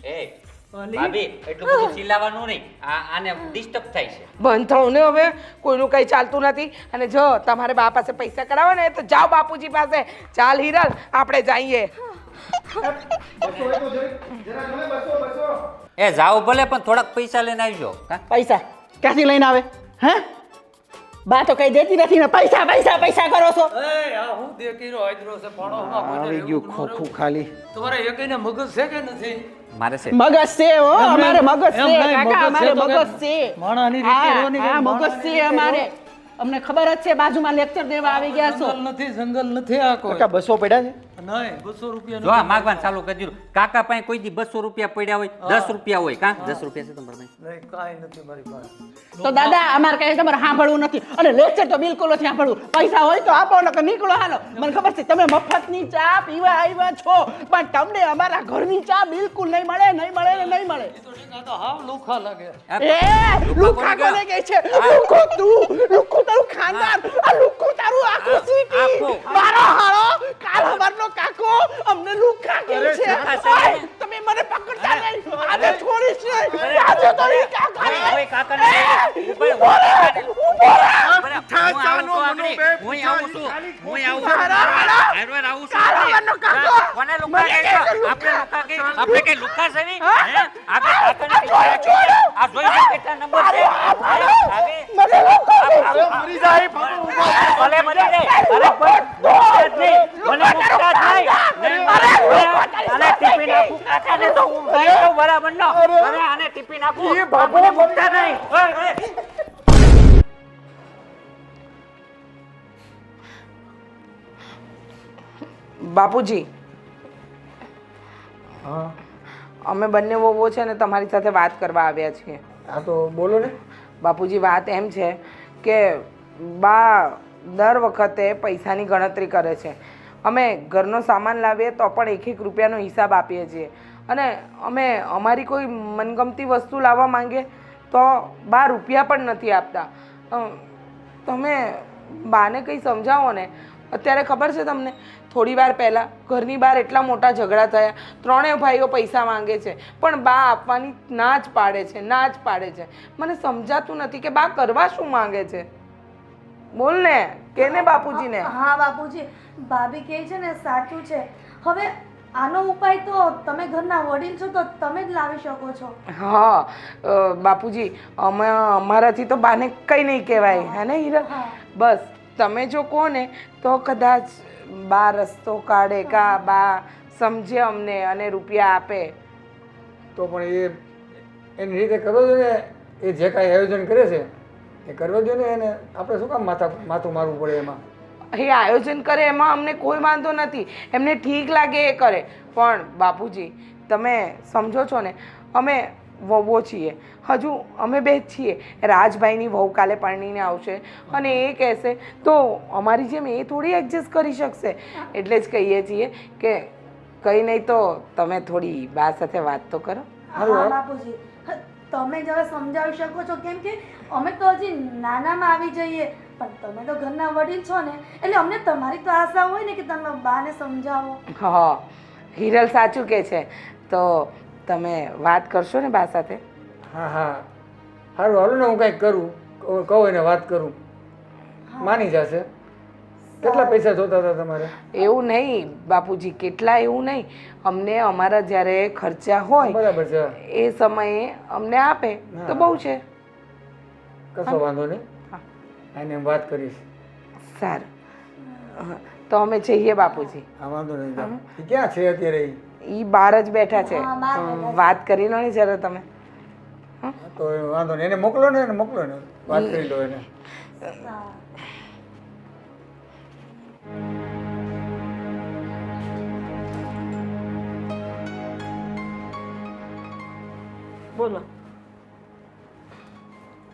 એ ભાભી એટલું બધું ચિલ્લાવાનું નહીં આને ડિસ્ટર્બ થાય છે બંધ થવું ને હવે કોઈનું કઈ ચાલતું નથી અને જો તમારે બા પાસે પૈસા કરાવો ને તો જાઓ બાપુજી પાસે ચાલ હિરલ આપણે જઈએ એ જાઓ ભલે પણ થોડાક પૈસા લઈને આવજો હા પૈસા ક્યાંથી લઈને આવે હે બા તો કઈ દેતી નથી ને પૈસા કરો છો આવી ગયું ખોખું ખાલી મારે છે મગજ છે હો અમારે મગજ છે એમ નહીં, કાકા મગજ છે અમારે તો મગજ કે છે માણસની રીતે રહેવાની હા કે મગજ માણસની છે રીતે અમારે અમને ખબર જ છે બાજુમાં લેક્ચર દેવા આવી ગયા છો જંગલ નથી આ કોઈ કાકા 200 પડ્યા છે નહીં 200 રૂપિયા જો આ માગવાનું ચાલુ કરી દીધું કાકા પાસે કોઈ દી 200 રૂપિયા પડ્યા હોય 10 રૂપિયા હોય કાં 10 રૂપિયા છે તમારા પાસે નહીં કાંઈ નથી મારી પાસે તો દાદા અમારે કઈ તમારે સાંભળવું નથી અને લેક્ચર તો બિલકુલ નથી સાંભળવું પૈસા હોય તો આપો નકર નીકળો હાલો મને ખબર છે તમે મફતની ચા પીવા આવ્યા છો પણ તમને અમારા ઘરની ચા બિલકુલ નહીં મળે તો ઠીક, આ તો હાવ લુખા લાગે એ લુખા કોને કહે છે લુખો તારું ખાનદાન આ લુખો તારું આખું સિટી આખું. મારો હાળો કાલ હવારનો કાકો અમને લુખા કહે છે ઓય, તમે મને પકડતા નહીં આજે છોડીશ નહીં આજે તો નહીં કાકા હવે કાકાને ઉભો રહે. હું આવું છું કોને લુકા કહે છે? આપણે કઈ લુકા છે નહીં? હે? આપણે કાકાને આ જોઈ લો કેટલા નંબર છે મને લુખો મરી જાય ભલે મરી જાય અરે પણ મુકતા જ નહીં. મને મુકતા જ નહીં. આને ટીપી નાખું કાકાને તો હું ગયો તો બરાબર ન અરે આને ટીપી નાખું મને મુકતા નહીં. ઓય, ઓય. બાપુજી અમે બંને વહુઓ છે ને તમારી સાથે વાત કરવા આવ્યા છીએ હા તો બોલો ને બાપુજી વાત એમ છે કે બા દર વખતે પૈસાની ગણતરી કરે છે અમે ઘરનો સામાન લાવીએ તો પણ 1-1 રૂપિયાનો હિસાબ આપીએ છીએ અને અમે અમારી કોઈ મનગમતી વસ્તુ લાવવા માંગીએ તો બા રૂપિયા પણ નથી આપતા તમે બાને કંઈ સમજાવો ને અત્યારે ખબર છે તમને થોડી વાર પહેલાં ઘરની બહાર એટલા મોટા ઝઘડા થયા ત્રણેય ભાઈઓ પૈસા માંગે છે પણ બા આપવાની ના જ પાડે છે મને સમજાતું નથી કે બા કરવા શું માંગે છે બોલ ને કેને બાપુજીને હા બાપુજી ભાભી કહે છે ને સાચું છે હવે આનો ઉપાય તો તમે ઘરના વડીલ છો તો તમે જ લાવી શકો છો હા બાપુજી અમારાથી તો બાને કંઈ નહીં કહેવાય હે ને હીરા હા. બસ તમે જો કહો ને તો કદાચ બા રસ્તો કાઢે કા બા સમજે અમને અને રૂપિયા આપે તો પણ એ એની રીતે કરવો જોઈએ ને. એ જે કાંઈ આયોજન કરે છે એ કરવા દો ને એને. આપણે શું કામ માથું મારવું પડે એમાં? એ આયોજન કરે એમાં અમને કોઈ વાંધો નથી, એમને ઠીક લાગે એ કરે. પણ બાપુજી તમે સમજો છો ને, અમે વહુઓ છીએ, હજુ અમે બે જ છીએ. રાજભાઈની વહુ કાલે પરણીને આવશે અને એ કહેશે તો અમારી જેમ એ થોડી એડજસ્ટ કરી શકશે. એટલે જ કહીએ છીએ કે કંઈ નહીં તો તમે થોડી બા સાથે વાત તો કરો. હા બાપુજી, તમે જ હવે સમજાવી શકો છો, કેમ કે અમે તો હજી નાનામાં આવી જઈએ, પણ તમે તો ઘરના વડીલ છો ને, એટલે અમને તમારી તો આશા હોય ને કે તમે બાને સમજાવો. હા, હિરલ સાચું કહે છે. તો તમે વાત કરશો ને બા સાથે? હા હા સારું, હાલો ને હું કંઈક કરું, કહું એને વાત કરું, માની જશે. કેટલા પૈસા જોતા હતા તમારે? એવું નહીં બાપુજી, કેટલા એવું નહીં, અમને અમારા જ્યારે ખર્ચા હોય બરાબર છે, એ સમયે અમને આપે તો બહુ છે. કશો વાંધો નહીં, એને એમ વાત કરીશ. સારું, તો અમે જઈએ બાપુજી. હા વાંધો નહીં. એ ક્યાં છે અત્યારે? એ બહાર જ બેઠા છે, વાત કરી લો ને જરા તમે. તો વાંધો નહીં, એને મોકલો ને, એને મોકલો ને, વાત કરી લો એને. બોલો.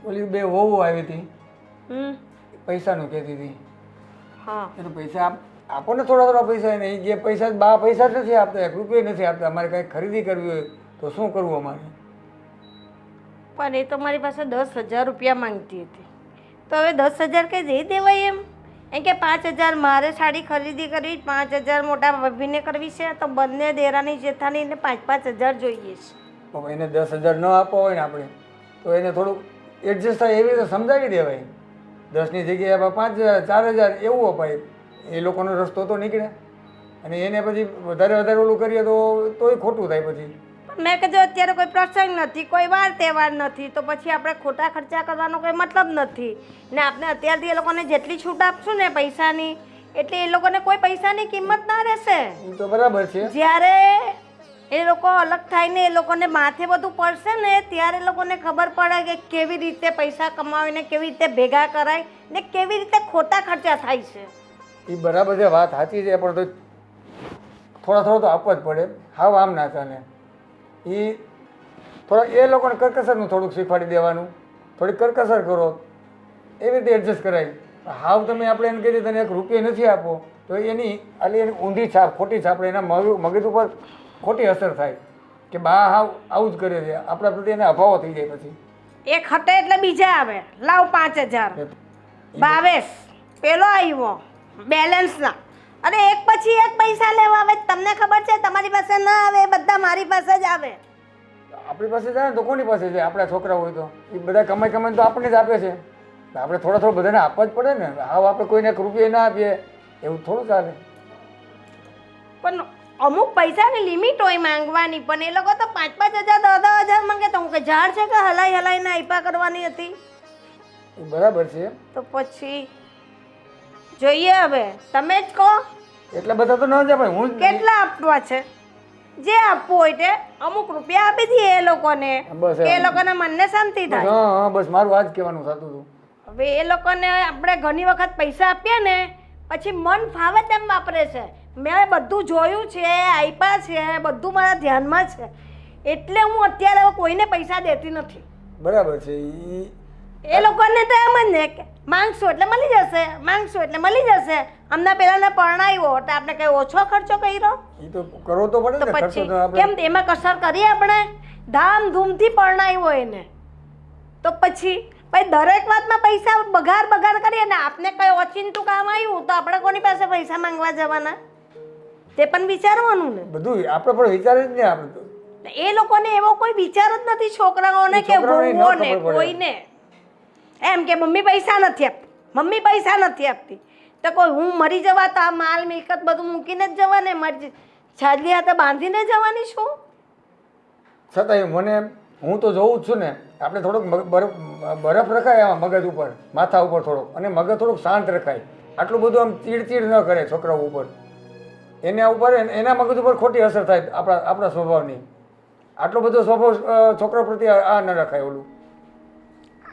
ઓલી બે વહુ આવી હતી, હમ. પૈસાનું કહેતી હતી. હા. એને પૈસા આપો ને, થોડા થોડા પૈસા. એને એ જે પૈસા બા પૈસા જ નથી આપતા, 1 રૂપિયો નથી આપતા. અમારે કંઈક ખરીદી કરવી હોય તો શું કરવું અમારે? પણ એ તો મારી પાસે 10,000 રૂપિયા માંગતી હતી, તો હવે 10,000 કંઈ દઈ દેવાય એમ કે 5,000 મારે સાડી ખરીદી કરવી, 5,000 મોટા ભાભીને કરવી છે, તો બંને દેરાની જેઠાણીને 5,000 જોઈએ છે. હવે એને 10,000 ન આપવા હોય ને આપણે, તો એને થોડુંક એડજસ્ટ થાય એવી રીતે સમજાવી દેવાય. 10ની જગ્યાએ 5,000 4,000 એવું અપાય. એ લોકોનો રસ્તો તો નીકળે. અને એને પછી વધારે ઓલું કરીએ તોય ખોટું થાય પછી. મેં કીધું અત્યારે કોઈ પ્રસંગ નથી, કોઈ વાર તહેવાર નથી, તો પછી આપણે ખોટા ખર્ચા કરવાનો કોઈ મતલબ નથી ને. આપણે અત્યારથી એ લોકોને જેટલી છૂટ આપશું ને પૈસાની, એટલે એ લોકોને કોઈ પૈસાની કિંમત ના રહેશે. એ તો બરાબર છે. જ્યારે એ લોકો અલગ થાય ને એ લોકોને માથે બધું પડશે ને, ત્યારે એ લોકોને ખબર પડે કે કેવી રીતે પૈસા કમાવીને કેવી રીતે ભેગા કરાય ને કેવી રીતે ખોટા ખર્ચા થાય છે. એ બરાબર છે, વાત સાચી છે, પણ તો થોડા તો આપવા જ પડે. હાવ આમ ના ચાલે. એ થોડા એ લોકોને કરકસરનું થોડુંક શીખવાડી દેવાનું. થોડીક કરકસર કરો, એવી રીતે એડજસ્ટ કરાય. હાવ તમે આપણે એને કહીએ તને 1 રૂપિયો નથી આપો, તો એની ઊંધી છાપ, ખોટી છાપ, એના મગજ ઉપર ખોટી અસર થાય કે બા હાવ આવું જ કરે છે. આપણા પ્રત્યે એને અભાવો થઈ જાય. પછી એક હટે એટલે બીજા આવે, લાવ 5,000. ભાવેશ પેલો આવ્યો બેલેન્સના, અને એક પછી એક પૈસા લેવા આવે. તમને ખબર છે તમારી પાસે ના આવે, બધા મારી પાસે જ આવે. આપણી પાસે જાય ને તો કોની પાસે જાય? આપણા છોકરા હોય તો એ બધા કમાઈને તો આપણને જ આપે છે. આપણે થોડા બધાને આપવા જ પડે ને. હાવ આપણે કોઈને 1 રૂપિયો ના આપીએ એવું થોડું ચાલે. પણ અમુક પૈસાની લિમિટ હોય માંગવાની, પણ એ લોકો તો 5,000 10,000 માંગે. તો હું કે ઝાડ છે કે હલાઈને આપ્યા કરવાની હતી? એ બરાબર છે. તો પછી જોઈએ, હવે તમે જ કહો એટલા બધા તો ન જાય ભાઈ. હું કેટલા આપવા છે? જે આપવું હોય તે અમુક રૂપિયા આપી દઈએ એ લોકોને, બસ કે એ લોકોના મનને શાંતિ થાય. હા બસ મારું આ જ કહેવાનું થતું હતું. હવે એ લોકોને આપણે ઘણી વખત પૈસા આપીએ ને, પછી મન ફાવે તેમ વાપરે છે. મેં બધું જોયું છે, આપ્યા છે, બધું મારા ધ્યાનમાં છે, એટલે હું અત્યારે હવે કોઈને પૈસા દેતી નથી. બરાબર છે. એ લોકોને તો એમ જ ને કે માંગશું એટલે મળી જશે, માંગશું એટલે મળી જશે. અમને પેલાને પરણાવ્યો એટલે આપણે કઈ ઓછો ખર્ચો કર્યો? એ તો કરવો તો પડે તો ને ખર્ચો પછી તો આપણે. કેમ એમાં કસર કરીએ? આપણે ધામધૂમથી પરણાવ્યો એને, તો પછી દરેક વાતમાં પૈસા બગાડ કરીએ ને. આપને કઈ ઓચિંતું કામ આવ્યું તો આપણે કોની પાસે પૈસા માંગવા જવાના? તે પણ વિચારવાનું ને. બધું આપણે પણ વિચારે જ ને. આપણે તો એ લોકોને એવો કોઈ વિચાર જ નથી, છોકરાઓને કે વહુઓને, કોઈને એમ કે મમ્મી પૈસા નથી આપતી, મમ્મી પૈસા નથી આપતી. તો કોઈ હું મરી જવા તો આ માલ મિલકત બધું મૂકીને જ જવાને, મારી છાજલી હાથે બાંધીને જવાની છું? છતાંય મને, હું તો જોઉં જ છું ને. આપણે થોડોક બરફ રખાય આમાં મગજ ઉપર, માથા ઉપર થોડોક, અને મગજ થોડુંક શાંત રખાય. આટલું બધું આમ ચીડચીડ ન કરે છોકરાઓ ઉપર. એના મગજ ઉપર ખોટી અસર થાય આપણા સ્વભાવની. આટલો બધો સ્વભાવ છોકરા પ્રત્યે આ ન રખાય ઓલું.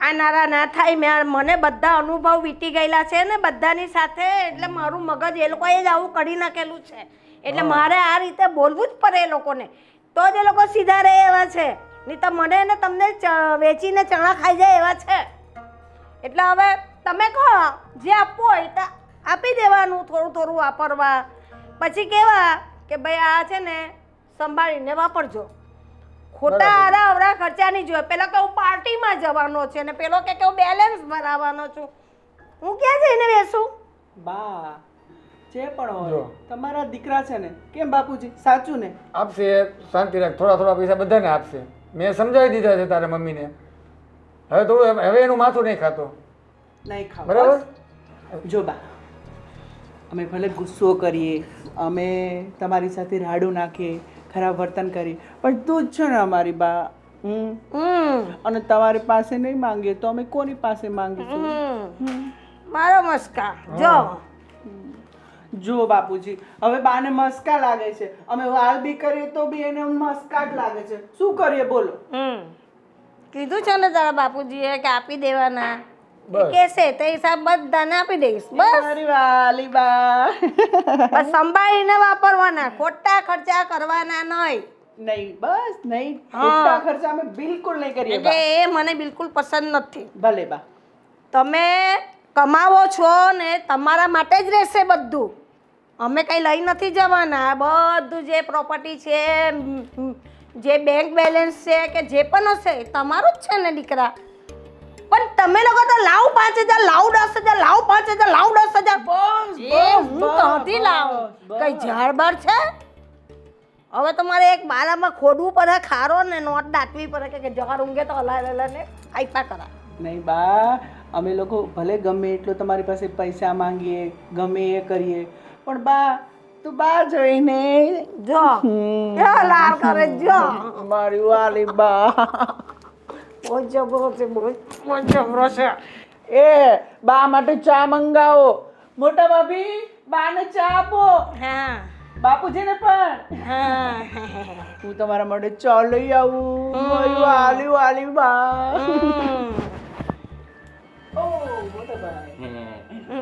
આ નારા ના થાય. મને બધા અનુભવ વીતી ગયેલા છે ને બધાની સાથે, એટલે મારું મગજ એ લોકોએ જ આવું કરી નાખેલું છે, એટલે મારે આ રીતે બોલવું જ પડે એ લોકોને, તો જ એ લોકો સીધા રહે એવા છે. નહીં તો મને ને તમને વેચીને ચણા ખાઈ જાય એવા છે. એટલે હવે તમે કહો જે આપવું હોય તો આપી દેવાનું, થોડું થોડું વાપરવા. પછી કેવા કે ભાઈ આ છે ને સંભાળીને વાપરજો, ખોટા આરા અવરા ખર્ચા નહીં જોઈએ. પેલા કે હું પાર્ટીમાં જવાનો છે ને પેલો કે હું બેલેન્સ ભરાવાનો છું. હું ક્યાં જઈને બેસું? બા જે પણ હોય તમારા દીકરા છે ને, કેમ બાપુજી સાચું ને? આપશે, શાંતિ રાખ. થોડા થોડા પૈસા બધાને આપશે. મેં સમજાવી દીધા છે તારા મમ્મીને. હવે થોડું હવે એનું માથું નહીં ખાતો, નહીં ખાવ બરાબર? જો બા, અમે ભલે ગુસ્સો કરીએ, અમે તમારી સાથે રાડું નાખીએ, ખરાબ વર્તન કરીએ, પણ તું જ છે ને અમારી બા. અને તમારી પાસે નહીં માંગીએ તો અમે કોની પાસે માંગીશું? મારો મસ્કા જો જો બાપુજી, હવે બાને મસ્કા લાગે છે, અમે વાલ બી કરીએ તો બી એને મસ્કા જ લાગે છે. શું કરીએ બોલો? કીધું છે ને તારા બાપુજીએ કે આપી દેવાના, કેસે તે હિસાબ બધાને આપી દઈશ. બસ મારી વાલી બા. બસ સંભાળીને વાપરવાના, ખોટા ખર્ચા કરવાના નહીં. નહીં, બસ નહીં, ખોટા ખર્ચા અમે બિલકુલ નહીં કરીએ એટલે બા. એ મને બિલકુલ પસંદ નથી. ભલે બા. તમે કમાવો છો ને તમારા માટે જ રહેશે બધું. અમે કંઈ લઈ નથી જવાના. બધું જે પ્રોપર્ટી છે, જે બેંક બેલેન્સ છે કે જે પણ હશે એ તમારું જ છે ને દીકરા. પણ તમે લોકો તો લાવ 5,000, લાવ 10,000, લાવ 5,000, લાવ 10,000. એ હું તો હતી લાવ કઈ ઝાડબાર છે. હવે તમારે એક બારામાં ખોદવું પડે, ખારો ને નોટ દાટવી પડે કે જગા ઊંઘે તો હલાય ને આઈપા કરા. નહીં બા, અમે લોકો ભલે ગમે એટલો તમારી પાસે પૈસા માંગીએ, ગમે એ કરીએ, પણ બા તું બા જોઈને જો લાર કરે જો મારી વાલી બા. બહુ જબરો છે, બહુ જબરો છે. એ બા માટે ચા મંગાવો. મોટા ભાભી બાને ચા આપો. હા બાપુજીને પણ. હા હું તમારા માટે ચા લઈ આવું. મારી વાલી વાલી બા. ઓ મોટા ભાઈ,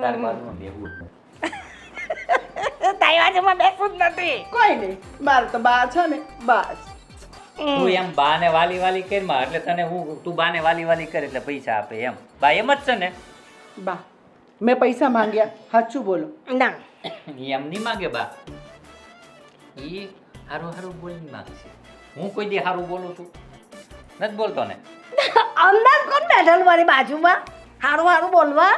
તારી બાજુમાં બેહવું. તારી બાજુમાં બેસવું જ નથી. કોઈ નહીં, મારે તો બા છે ને બસ. તું એમ બાને વાલી વાલી કરીમાં એટલે તને હું તું બાને વાલી વાલી કરે એટલે પૈસા આપે એમ. બા એમ જ છે ને? બા મેં પૈસા માંગ્યા, સાચું બોલો. ના ઈ એમ નહીં માગે બા. ઈ હારું હારું બોલી માગે છે. હું કોઈ દી હારું બોલું છું? નથી બોલતો ને? અંદાજ કોણ બેઠેલું મારી બાજુમાં હારું હારું બોલવા?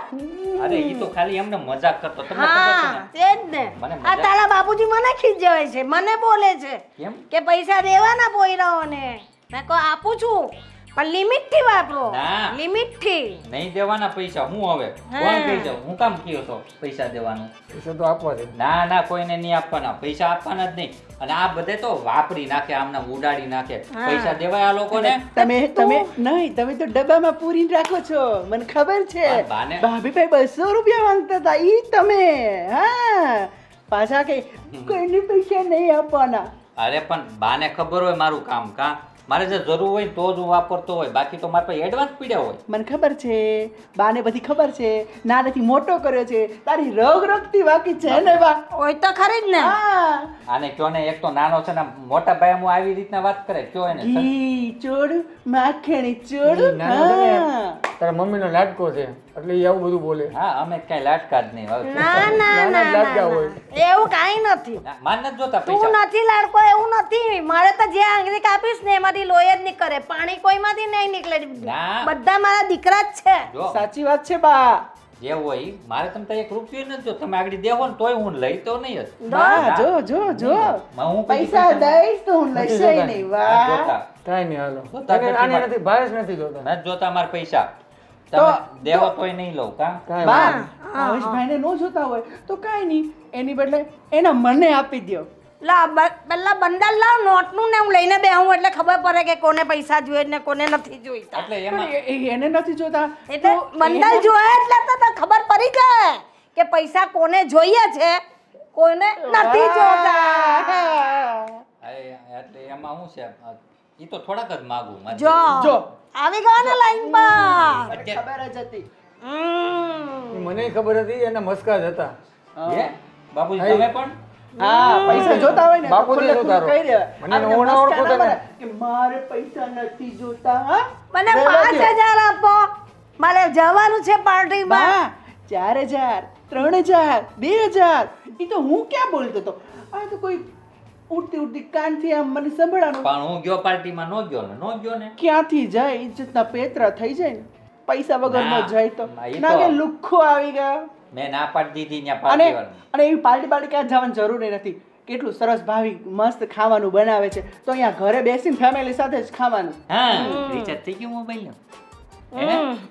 અરે ઈ તો ખાલી એમને મજાક કરતો. તમને ખબર છે હા ને? તે જ ને. મને આ તારા બાપુજી મને ખીજવાય છે, મને બોલે છે કેમ? કે પૈસા દેવાના પોયરાઓને. મેં કહો આપું છું પણ લિમિટ થી વાપરો. ના. લિમિટ થી. નહીં દેવાના પૈસા. હું હવે કોણ કહી જાઉં? હું કામ કયો છો પૈસા દેવાનું? પૈસા તો આપવા છે. ના ના, કોઈને નહીં આપવાના. પૈસા આપવાના જ નહીં. અને આ બધે તો વાપરી નાખે, આમના ઉડાડી નાખે. પૈસા દેવાય આ લોકોને? તમે નહીં, તમે તો ડબ્બામાં પૂરીને રાખો છો, મને ખબર છે. આ બાને- ભાભી ભાઈ 200 રૂપિયા માંગતા હતા ઈ તમે. હા પાછા કે કોઈને પૈસા નહીં આપવાના. અરે પણ બાને ખબર હોય મારું કામ. કા મારે જે જરૂર હોય ને તો જ હું વાપરતો હોય, બાકી તો મારે પાસે એડવાન્સ પીડ્યા હોય. મને ખબર છે, બાને બધી ખબર છે. નાનેથી મોટો કર્યો છે, તારી રગ રગતી બાકી છે ને બા. હોય તો ખરી જ ને. હા આને કયો ને, એક તો નાનો છે ને, મોટા ભાઈ હું આવી રીતના વાત કરે. કયો એને ઘી ચોડું, માખણી ચોડું. ઈ નાનો છે ને, હા તારા મમ્મીનો લાડકો છે એટલે એ આવું બધું બોલે. હા, અમે કઈ લાટકા જ નહીં. હવે ના ના નાના ના જ લાડકા ના, હોય. ના. એવું કાંઈ નથી. ના, માર નથી જોતા તું પૈસા. નથી લાડકો એવું નથી. મારે તો જે આંગળી કાપીશ ને એમાંથી લોહી જ નીકળે, પાણી કોઈમાંથી નહીં નીકળે. ના. બધા મારા દીકરા જ છે. જો સાચી વાત છે બા. જે હોય ઈ, મારે તમે તો 1 રૂપિયો નથી જો. તમે આગળ દેવો ને તોય હું લઈ તો નહીં જ. બા જો જો જો હું કોઈ પૈસા દઈશ તો હું લઈશ નહીં. નથી વાહ જોતા. કાંઈ નહીં હાલો. જોતા આને નથી મારે. નથી, ભાઈ જ નથી જોતા. નથી જોતા મારા પૈસા. તમે દેવો તોય નહીં લઉં. કા કાંઈ બા વાંધો નહીં. ભાવેશભાઈને ન જોતા હોય તો કાંઈ નહીં, એની બદલે એના મને આપી દ્યો. લા પેલા બંડલ લાવ નોટનું ને હું લઈને બેહું એટલે ખબર પડે કે કોને પૈસા જોઈએ ને કોને નથી જોઈતા. એટલે પણ એમાં એને નથી જોતા એટલે તો બંડલ જોયે એટલે તો તને ખબર પડી જાય કે પૈસા કોને જોઈએ છે કોને નથી જોતા. એટલે એમાં શું છે, એ તો થોડાક જ માગું મારે જો જો. આવી ગયા ને લાઈન પર ખબર જ હતી. મને ખબર હતી એના મસ્કા જ હતા. હે? બાપુજી તમે પણ હા, પૈસા જોતા હોય ને તો બાપુજી ખુલ્લે જોતા ખુલ્લું કહી દેવાય. મને આપણે ઓળખો મસ્કા ના તને. બને કે મારે પૈસા નથી જોતા, હા? મને રહેવા દ્યો. 5000 આપો મારે જવાનું છે પાર્ટીમાં બા, 4000, 3000, 2000, ઈ તો હું ક્યાં બોલતો હતો. આ તો કોઈ ઉડતી ઉડતી કાનથી આમ મને સંભળાનું. પણ હું ગયો પાર્ટીમાં નો ગયો ને ક્યાંથી જાય ઇજ્જતના પેતરા થઈ જાય ને પૈસા વગરનો ના, જાય તો ના, ઈ ના કે તો- લુખ્ખો આવી ગયા. મેં ના પાડી દીધી ત્યાં અને પાર્ટી વાળાને. અને એવી પાર્ટી ક્યાં જવાની જરૂર નથી. કેટલું સરસ ભાવી મસ્ત ખાવાનું બનાવે છે તો અહીંયા ઘરે બેસીને ફેમિલી સાથે જ ખાવાનું. હા રિચાર્જ થઈ ગયું મોબાઈલ નું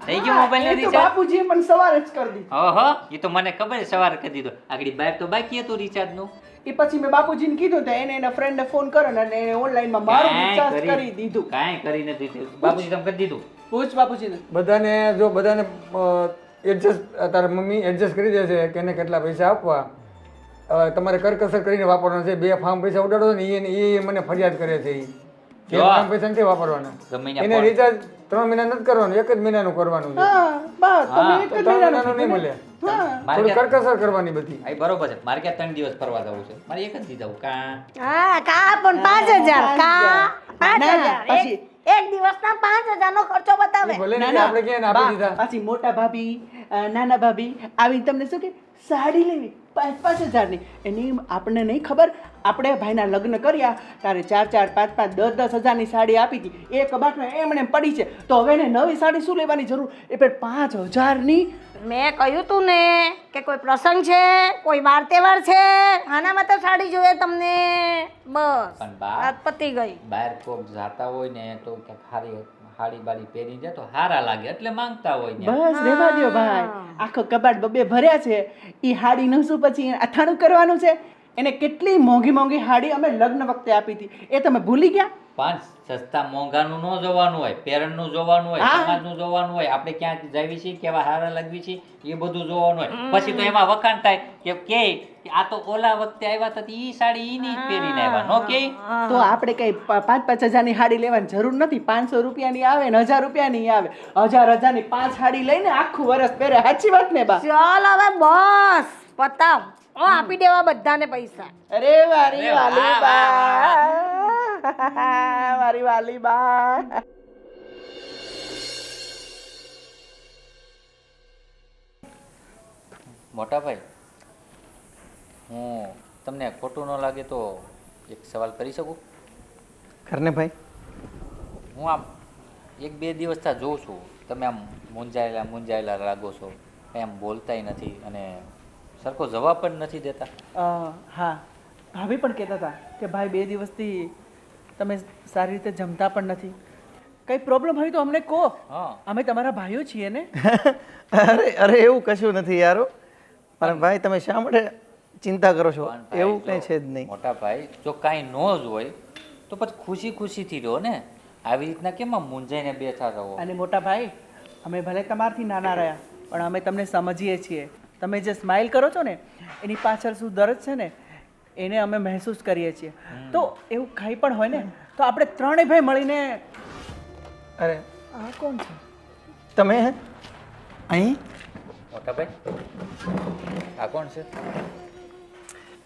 થઈ ગયું મોબાઈલ એ નું તો રિચાર્જ બાપુજીએ મને સવારે જ કરી દીધું. ઓહો એ તો મને ખબર છે સવારે કરી દીધું આગળ બાર તો બાકી હતું રિચાર્જ નું એ પછી મેં બાપુજીને કીધું તો એને એના ફ્રેન્ડને ફોન કર્યો ને એને ઓનલાઈનમાં મારું રિચાર્જ કરી દીધું. કાંઈ કરી નથી દીધું. બાપુજી તમે કરી દીધું પૂછ બાપુજીને. બધાને જો બધાને એડજસ્ટ તારા મમ્મી એડજસ્ટ કરી દે છે કે એને કેટલા પૈસા આપવા. તમારે કરકસર કરીને વાપરવાનું છે. 2 ફાર્મ પૈસા ઉડાડો ને એ મને ફરિયાદ કરે છે. એ 2 ફાર્મ પૈસા નથી વાપરવાના. ગમે ત્યાં એને ફોન- રિચાર્જ 3 મહિના નથી કરવાનું, 1 જ મહિનાનું કરવાનું છે. હા બસ તમે એક જ 3 મહિનાનું મહિનાનું નહીં મળે. હા મારે થોડું ક્યાં- કરકસર કરવાની બધી. આ બરોબર છે મારે ક્યાં 3 દિવસ ફરવા જવું છે મારે એક જ દી જવું કાં હા કા પણ 5000 કા 5000 પછી એક દિવસના 5000 નો ખર્ચો બતાવે ભલે ના, ને ના, આપણે ક્યાં આપી બા, દીધા. પાછી મોટા ભાભી નાના ભાભી આવીને તમને શું કે સાડી લેવી 5,000 ની એની આપણને નહીં ખબર. આપણે ભાઈના લગ્ન કર્યા તારે 4,000, 5,000, 10,000 ની સાડી આપી હતી એ કબાટમાં એમણે પડી છે તો હવે એને નવી સાડી શું લેવાની જરૂર એ પણ 5,000 ની. મેં કહ્યું તું ને કે કોઈ પ્રસંગ છે કોઈ વાર તહેવાર છે આનામાં તો સાડી જોઈએ તમને બસ પણ બા વાત પતી ગઈ બહાર કોક જાતા હોય ને તો ક્યાંક હાડી બાડી પહેરીને જાય તો હારા લાગે એટલે માંગતા હોય ને બસ રેવા દ્યો ભાઈ. આખો કબાટ બબે ભર્યા છે ઈ હાડીનું શું પછી અથાણું કરવાનું છે. એને કેટલી મોંઘી મોંઘી હાડી અમે લગ્ન વખતે આપી હતી એ તમે ભૂલી ગયા. પાંચ સસ્તા મોંઘાનું ન જોવાનું હોય પેરણનું જોવાનું હોય હા. સમાજનું જોવાનું હોય આપણે ક્યાં જાવી છીએ કેવા હારા લાગવી છે એ બધું જોવાનું હોય પછી તો એમાં વખાણ થાય કે આ તો ઓલા વખતે આવ્યા હતા ઈ સાડી ઈની જ પહેરીને આવ્યા નો કે તો આપણે કઈ 5,000 ની હાડી લેવાની જરૂર નથી. 500 રૂપિયાની આવે ને 1,000 રૂપિયાની આવે. 1,000 ની 5 હાડી લઈને આખું વરસ પહેરે. સાચી વાત ને બા? ચાલ હવે બસ પતાવ હું આપી દેવા બધાને પૈસા અરે મારી અરે વાહ, વાલી વાહ, બા મારી વાલી બા. મોટા ભાઈ હું તમને ખોટું ન લાગે તો એક સવાલ કરી શકું કરને ભાઈ. હું આમ 1-2 દિવસથી જોઉં છું તમે આમ મૂંઝાયેલા લાગો છો કંઈ આમ બોલતાય નથી અને સરખો જવાબ પણ નથી દેતા હા ભાભી પણ કહેતા હતા કે ભાઈ 2 દિવસથી તમે સારી રીતે જમતા પણ નથી. કઈ પ્રોબ્લેમ હોય તો અમને કહો. હા અમે તમારા ભાઈઓ છીએ ને. અરે એવું કશું નથી યારો. પણ ભાઈ તમે શા માટે ચિંતા કરો છો? પણ ભાઈ, એવું જો કંઈ છે જ નહીં. મોટા ભાઈ જો કાંઈ ન જ હોય તો પછી ખુશીથી રહો ને આવી રીતના કેમ આમ મૂંઝાઈને બેઠા રહો અને મોટા ભાઈ અમે ભલે તમારથી નાના રહ્યા પણ અમે તમને સમજીએ છીએ. તમે જે સ્માઇલ કરો છો ને એની પાછળ શું દર્દ છે ને એને અમે મહેસૂસ કરીએ છીએ. તો એવું કંઈ પણ હોય ને તો આપણે ત્રણેય ભાઈ મળીને. અરે આ કોણ છે? તમે અહીં મોટા ભાઈ આ કોણ છે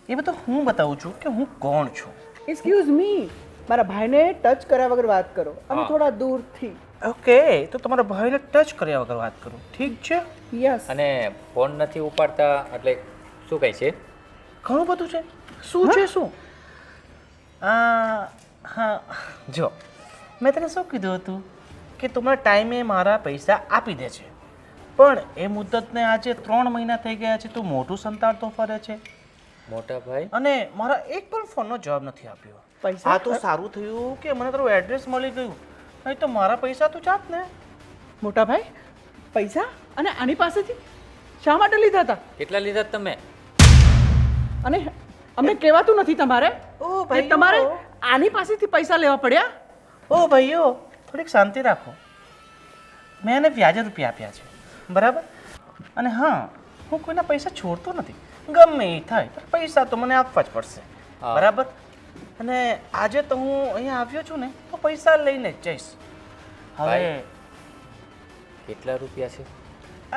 એ બધું હું બતાવું છું કે હું કોણ છું. એક્સક્યુઝ મી મારા ભાઈને ટચ કર્યા વગર વાત કરો અને હા. થોડા દૂરથી. ઓકે તો તમારા ભાઈને ટચ કર્યા વગર વાત કરું. ઠીક છે. યસ. અને ફોન નથી ઉપાડતા એટલે શું કહે છે ઘણું બધું છે. શું છે શું? હા જો મેં તને શું કીધું હતું કે તમારા ટાઈમે મારા પૈસા આપી દે છે પણ એ મુદ્દતને આજે 3 મહિના થઈ ગયા છે. તું મોટું સંતાડતો ફરે છે મોટા ભાઈ અને મારા એક પણ ફોનનો જવાબ નથી આપ્યો. પૈસા? આ તો સારું થયું કે મને તારું એડ્રેસ મળી ગયું, નહીં તો મારા પૈસા તો જાત ને. મોટા ભાઈ પૈસા અને આની પાસેથી શા માટે લીધા હતા? કેટલા લીધા તમે અને અમને કહેવાતું નથી તમારે ઓ કે ભાઈઓ. તમારે આની પાસેથી પૈસા લેવા પડ્યા? ઓ ભાઈઓ થોડીક શાંતિ રાખો. મેં એને વ્યાજે રૂપિયા આપ્યા છે બરાબર. અને હા હું કોઈના પૈસા છોડતો નથી. ગમે એ થાય પણ પૈસા તો મને આપવા જ પડશે હા. બરાબર. અને આજે તો હું અહીંયા આવ્યો છું ને તો પૈસા લઈને જ જઈશ. હવે ભાઈ. કેટલા રૂપિયા છે?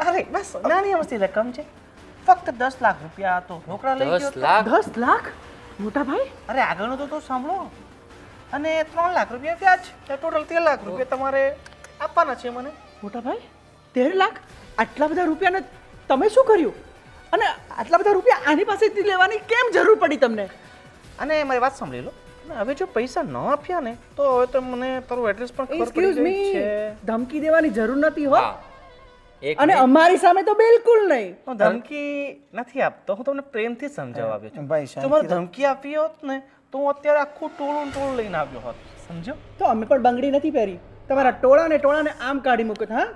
અરે બસ નાની અમસ્તી રકમ છે, ફક્ત 10 લાખ રૂપિયા તો રોકડા લઈ ગયો. 10 લાખ? 10 લાખ મોટા ભાઈ? અરે આગળનું તો સાંભળો. અને 3 લાખ રૂપિયા વ્યાજ, ટોટલ 13 લાખ રૂપિયા તમારે આપવાના છે મને. મોટા ભાઈ 13 લાખ? આટલા બધા રૂપિયાને તમે શું કર્યું? અને આટલા બધા રૂપિયા આની પાસેથી લેવાની કેમ જરૂર પડી તમને? અને મારી વાત સાંભળી લો, હવે જો પૈસા ન આપ્યા ને તો હવે તો મને તારું એડ્રેસ પણ ખબર પડી ગઈ છે. ધમકી દેવાની જરૂર નથી હો. હા. એક અને મિનિટ. અમારી સામે તો બિલકુલ નહીં. હું ધમકી નથી આપતો, હું તમને પ્રેમથી સમજાવવા આવ્યો છું. ભાઈ, જો મારે ધમકી આપી હોત ને તો હું અત્યારે આખું ટોળું લઈને આવ્યો હોત, સમજો? તો અમે પણ બંગડી નથી પહેરી, તમારા ટોળાને આમ કાઢી મૂકત. હા,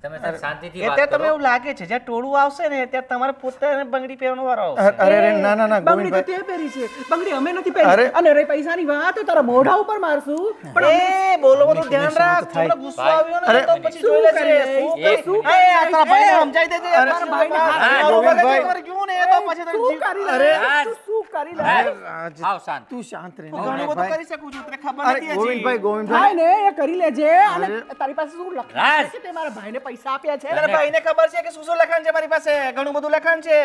તમે સાહેબ શાંતિથી વાત અત્યારે તમે કરો. એવું લાગે છે જ્યાં ટોળું આવશે ને ત્યારે તમારે પોતાને બંગડી પહેરવાનો વારો આવશે. અરે અરે ના ના ના બંગડી તો ગોવિંદભાઈ તે પહેરી છે, બંગડી અમે નથી પહેરી. અને રે પૈસાની વાત તો તારા મોઢા ઉપર મારશું. પણ એ બોલો બધું ધ્યાન રાખ, તમને ગુસ્સો આવ્યો ને તો પછી જોઈ લેશે. શું એ આ તારા ભાઈને સમજાઈ દેજે. તારા ભાઈને હા, ગોવિંદભાઈ. હાથ ગયું ને તો પછી તને શું કરી લે? રાજ. શું કરી લે? રાજ, આવ શાંત. તું શાંત રહે ને ઘણું બધું કરી ગોવિંદભાઈ. શકું છું, તને ખબર અરે નથી હજી. ગોવિંદભાઈ ભાઈ ને એ કરી લેજે. અને તારી પાસે શું લખાણ રાજ. છે કે તે મારા ભાઈને પૈસા આપ્યા છે? તારા ભાઈને ખબર છે કે શું લખાણ છે મારી પાસે? ઘણું બધું લખાણ છે.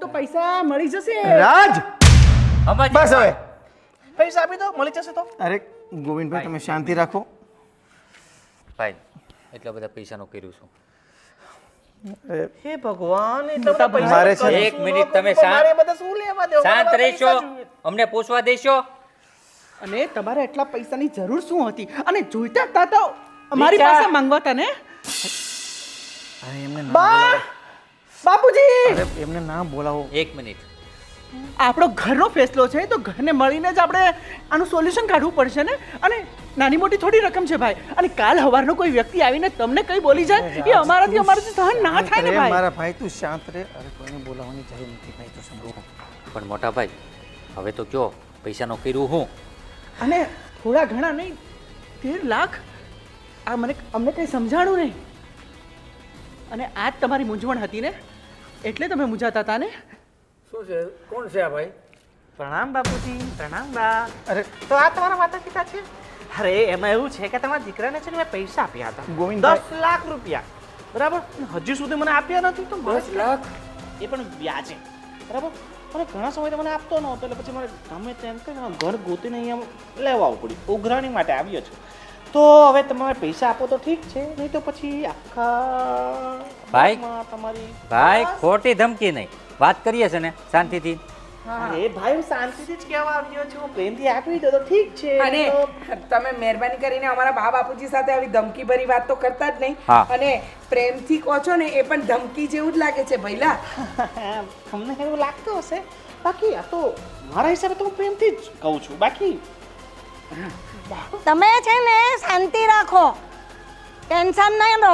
તો પૈસા મળી જશે. રાજ સમજ. બસ હવે. પૈસા આપી દો, મળી જશે તો. અરે ગોવિંદભાઈ તમે શાંતિ રાખો. ભાઈ એટલા બધા પૈસાનું કર્યું છું. હે ભગવાન, એટલા બધા પૈસા મારે છે કરું એક છું, મિનિટ લોકો તમે તો શાંત- મારે બધા શું લેવા દેવા? શાંત મારા રહેશો? પૈસા જોઈએ. અમને પૂછવા દેશો? અને તમારે એટલા પૈસાની જરૂર શું હતી? અને જોઈતા હતા તો અમારી પાસે માંગવાતા ને. અરે એમને ના બા બાપુજી, અરે એમને ના બોલાવો. એક મિનિટ. આપણો ઘરનો ફેસલો છે તો ઘરને મળીને જ આપણે આનું સોલ્યુશન કાઢવું પડશે ને. અને નાની મોટી થોડી રકમ છે ભાઈ. અને કાલ સવારનો કોઈ વ્યક્તિ આવીને તમને કઈ બોલી જાય એ અમારાથી સહન ના થાય ને અરે ભાઈ. મારા ભાઈ તું શાંત રહે. અરે કોઈને બોલાવવાની જરૂર નથી ભાઈ, તું સમજો. પણ મોટા ભાઈ હવે તો કયો પૈસાનું કર્યું હું? અને થોડા ઘણા નહીં, 13 લાખ. આ અમને કંઈ સમજાણું નહીં. અને આ જ તમારી મૂંઝવણ હતી ને, એટલે તમે મૂંઝાતા હતા ને. શું છે? કોણ છે આ ભાઈ? પ્રણામ બાપુજી. પ્રણામ બા. અરે તો આ તમારા માતા પિતા છે? અરે એમાં એવું છે કે તમારા દીકરાને છે ને મેં પૈસા આપ્યા હતા, ગોવિંદભાઈ. 10 લાખ રૂપિયા, બરાબર. હજુ સુધી મને આપ્યા નથી. તો 10 લાખ? એ પણ વ્યાજે, બરાબર. અને ઘણા સમયથી મને આપતો નહોતો, એટલે પછી મારે ગમે તેમ કરીને ઘર ગોતીને અહીંયા લેવા આવવું પડ્યું. ઉઘરાણી માટે આવ્યો છું. તો હવે તમે પૈસા આપો તો ઠીક છે, નહીં તો પછી આખા ભાઈ. માં તમારી ભાઈ ખોટી ધમકી નહીં, વાત કરીએ છે ને શાંતિથી. અરે ભાઈ, હું શાંતિથી જ કહેવા આવ્યો છું. પ્રેમથી આપી દો તો ઠીક છે. અને તો તમે મહેરબાની કરીને અમારા બા બાપુજી સાથે આવી ધમકી ભરી વાત તો કરતા જ નહીં. હા. અને પ્રેમથી કહો છો ને એ પણ ધમકી જેવું જ લાગે છે ભઈલા. તમને એવું લાગતું હશે, બાકી આ તો મારા હિસાબે તો હું પ્રેમથી જ કહું છું. બાકી તમે છે ને શાંતિ રાખો, ટેન્શન નહીં લો.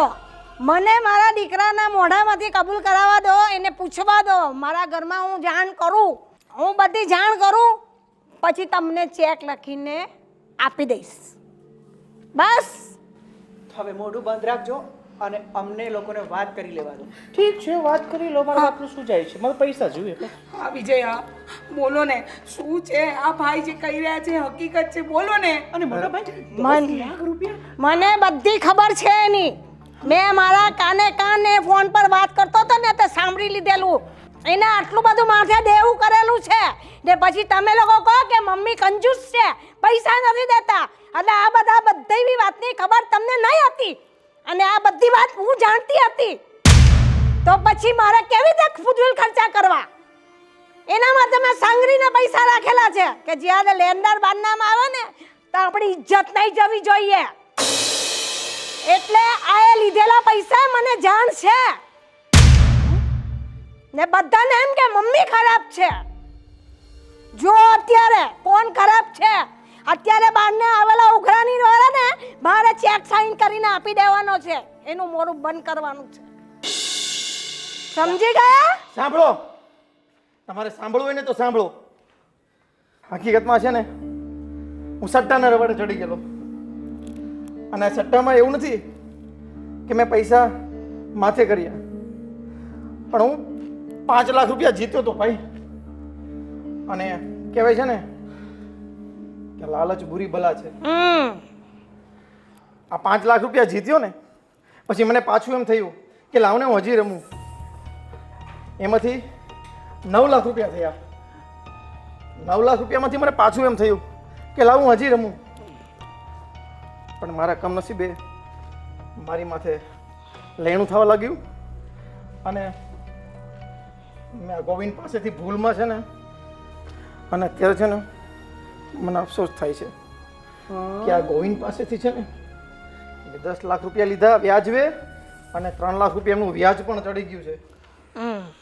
મને મારા દીકરાના મોઢામાંથી કબૂલ કરાવવા દો, એને પૂછવા દો. મારા ઘરમાં હું જાણ કરું, હું બધી જાણ કરું, પછી તમને ચેક લખીને આપી દઈશ. બસ. હવે મોઢું બંધ રાખજો અને અમને લોકોને વાત કરી લેવા દો. ઠીક છે, વાત કરી લો. મારા બાપનું શું જાય છે? મારે પૈસા જોઈએ. હા વિજય, હા બોલો ને, શું છે આ ભાઈ જે કહી રહ્યા છે હકીકત છે? બોલો ને. અને મોટા ભાઈ, મન- 10 લાખ રૂપિયા? મને બધી ખબર છે એની. મેં મારા કાને ફોન પર વાત કરતો હતો ને તે સાંભળી લીધેલું. એને આટલું બધું માથે દેવું કરેલું છે ને પછી તમે લોકો કહો કે મમ્મી કંજૂસ છે, પૈસા નથી દેતા. એટલે આ બધી વાતની ખબર તમને નહીં હતી અને આ બધી વાત હું જાણતી હતી. તો પછી મારે કેવી રીતે ફુજૂલ ખર્ચા કરવા? એના માટે મેં સાંગરીને પૈસા રાખેલા છે કે જ્યારે લેન્ડર બાંધવામાં આવે ને તો આપણી ઇજ્જત નહીં જવી જોઈએ. એટલે આ એ લીધેલા પૈસા મને જાણ છે ને બધાને એમ કે મમ્મી ખરાબ છે. જો અત્યારે કોણ ખરાબ છે? અત્યારે બહારને આવેલા ઉઘરાણી વાળા ને મારે ચેક સાઈન કરીને આપી દેવાનો છે. એનું મોરું બંધ કરવાનું છે. સમજી ગયા? સાંભળો, તમારે સાંભળવું હોય ને તો સાંભળો. હકીકતમાં છે ને હું સટ્ટાના રવાડે ચડી ગયેલો. અને આ સટ્ટામાં એવું નથી કે મેં પૈસા માથે કર્યા, પણ હું 5 લાખ રૂપિયા જીત્યો હતો ભાઈ. અને કહેવાય છે ને કે લાલચ બુરી બલા છે. આ 5 લાખ રૂપિયા જીત્યો ને પછી મને પાછું એમ થયું કે લાવને હું હજી રમું. એમાંથી 9 લાખ રૂપિયા થયા. 9 લાખ રૂપિયામાંથી મને પાછું એમ થયું કે લાવ હું હજી રમું. પણ મારા કમનસીબે મારી માથે લેણું થવા લાગ્યું અને મેં આ ગોવિંદ પાસેથી ભૂલમાં છે ને અને અત્યારે છે ને મને અફસોસ થાય છે કે આ ગોવિંદ પાસેથી છે ને મેં 10 લાખ રૂપિયા લીધા વ્યાજવે અને 3 લાખ રૂપિયા એમનું વ્યાજ પણ ચડી ગયું છે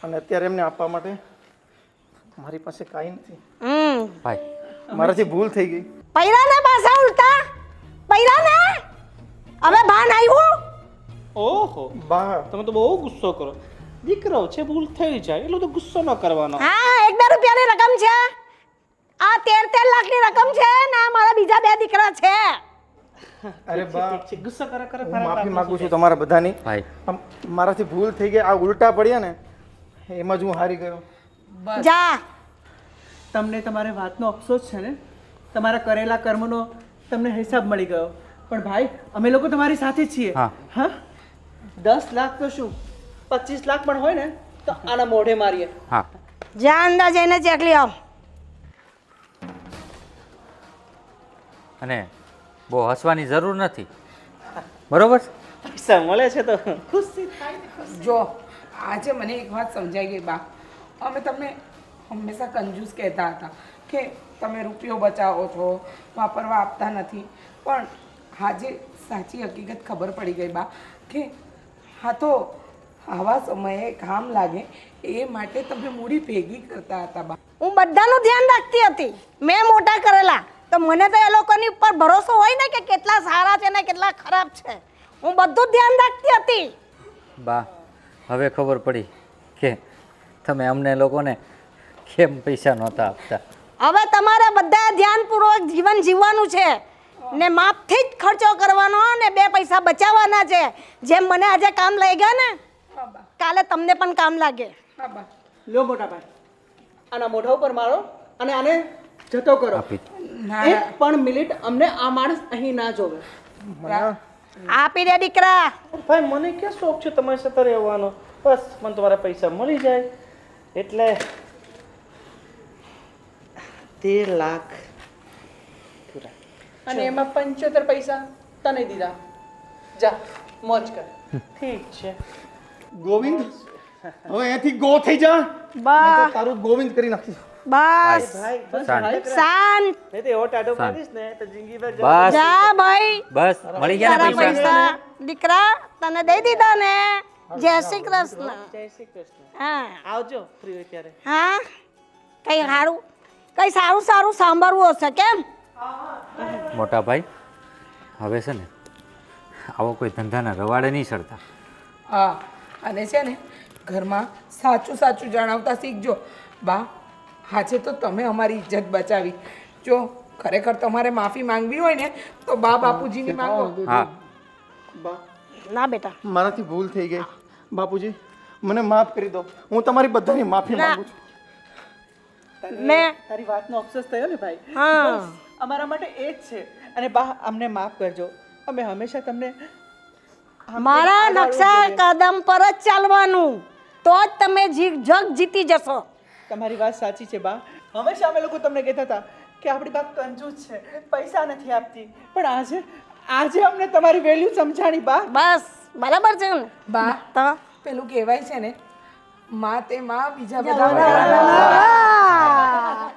અને અત્યારે એમને આપવા માટે મારી પાસે કાંઈ નથી. ભાઈ મારાથી ભૂલ થઈ ગઈ. પૈરા ને પાછા ઉલટા પૈરા ને હવે ભાન આવ્યું. ઓહો બા તમે તો બહુ ગુસ્સો કરો. દીકરો છે, ભૂલ થઈ જાય એટલો તો ગુસ્સો ન કરવાનો. હા 1-2 રૂપિયાની રકમ છે. આ 13 લાખની રકમ છે ને આ મારા બીજા 2 દીકરા છે. અરે બા ઠીક છે, ગુસ્સો કરે કરે હું માફી માંગુ છું તમારા બધાની. ભાઈ મારાથી ભૂલ થઈ ગઈ. આ ઉલટા પડ્યા ને એમાં જ હું હારી ગયો. જા તમને તમારી વાતનો અફસોસ છે ને, તમારા કરેલા કર્મનો તમને હિસાબ મળી ગયો. પણ ભાઈ અમે લોકો તમારી સાથે જ છીએ. હા. હા 10 લાખ તો શું 25 લાખ પણ હોય ને તો આના મોઢે મારીએ. હા જા અંદર જઈને ચેકલી આવ. અને બહુ હસવાની જરૂર નથી, બરોબર? પૈસા મળે છે તો ખુશી થાય. જો આજે મને એક વાત સમજાઈ ગઈ બા. અમે તમને હંમેશા કંજૂસ કહેતા હતા કે તમે રૂપિયો બચાવો છો, વાપરવા આપતા નથી. પણ આજે સાચી હકીકત ખબર પડી ગઈ બા કે હા તો આવા સમયે કામ લાગે એ માટે તમે મૂડી ભેગી કરતા હતા બા. હું બધાનું ધ્યાન રાખતી હતી. મેં મોટા કરેલા તો મને તો એ લોકોની ઉપર ભરોસો હોય ને કે કેટલા સારા છે ને કેટલા ખરાબ છે. હું બધું ધ્યાન રાખતી હતી. બા હવે ખબર પડી કે તમે અમને લોકોને કેમ પૈસા નહોતા આપતા. હવે તમારે બધા ધ્યાનપૂર્વક જીવન જીવવાનું છે ને માપથી જ ખર્ચો કરવાનો ને 2 પૈસા બચાવવાના છે. જેમ મને આજે કામ લઈ ગયા ને હા બા, કાલે તમને પણ કામ લાગે. હા બા. લો મોટા ભાઈ આના મોઢા ઉપર મારો અને આને જતો કરો. આપી ના એક પણ મિનિટ અમને આ માણસ અહીં ના જોવે. આપી દે દીકરા. ભાઈ મને ક્યાં શોખ છે તમારી સાથે રહેવાનો. બસ મને તમારા પૈસા મળી જાય એટલે 13 લાખ પૂરા. અને એમાં 75 પૈસા તને દીધા. જા મોજ કર. ઠીક છે ગોવિંદ હવે અહીંયાથી ગો થઈ જા. નહીં તો તારું ગોવિંદ કરી નાખીશ. બસ ભાઈ બસ શાંત. શાંત. નહીં તો એવો ટાટો મારીશ ને તો જિંદગીભર બસ જા ભાઈ. બસ મળી ગયા તારા ને પૈસા. પૈસા દીકરા તને દઈ દીધા ને. જય શ્રી કૃષ્ણ. જય શ્રી કૃષ્ણ. હા આવજો ફ્રી હોય ત્યારે. હા કઈ સારું સાંભળવું હશે કેમ. મોટા ભાઈ હવે છે ને આવો કોઈ ધંધાના રવાડે નહીં ચડતા. હા અને છે ને ઘરમાં સાચું સાચું જણાવતા શીખજો બા. આજે તો તમે અમારી ઇજ્જત બચાવી. જો ખરેખર તમારે માફી માંગવી હોય ને તો બા બાપુજીની માંગો. હા બા ના બેટા મારાથી ભૂલ થઈ ગઈ. બાપુજી મને માફ કરી દો. હું તમારી બધાની માફી માંગુ છું. મેં તારી વાતનો અફસોસ થયો ને ભાઈ. હા બસ, અમારા માટે એ જ છે. અને બા અમને માફ કરજો. અમે હંમેશા તમને મારા નકશા કદમ પર જ ચાલવાનું તો જ તમે જગ જીતી જશો. તમારી વાત સાચી છે બા. હંમેશા અમે લોકો તમને કહેતા હતા કે આપણી બાપ કંજૂસ છે, પૈસા નથી આપતી. પણ આજે અમને તમારી વેલ્યુ સમજાણી બા. બસ બરાબર છે ને બા તો પેલું કહેવાય છે ને માં તે માં બીજા બધા હા.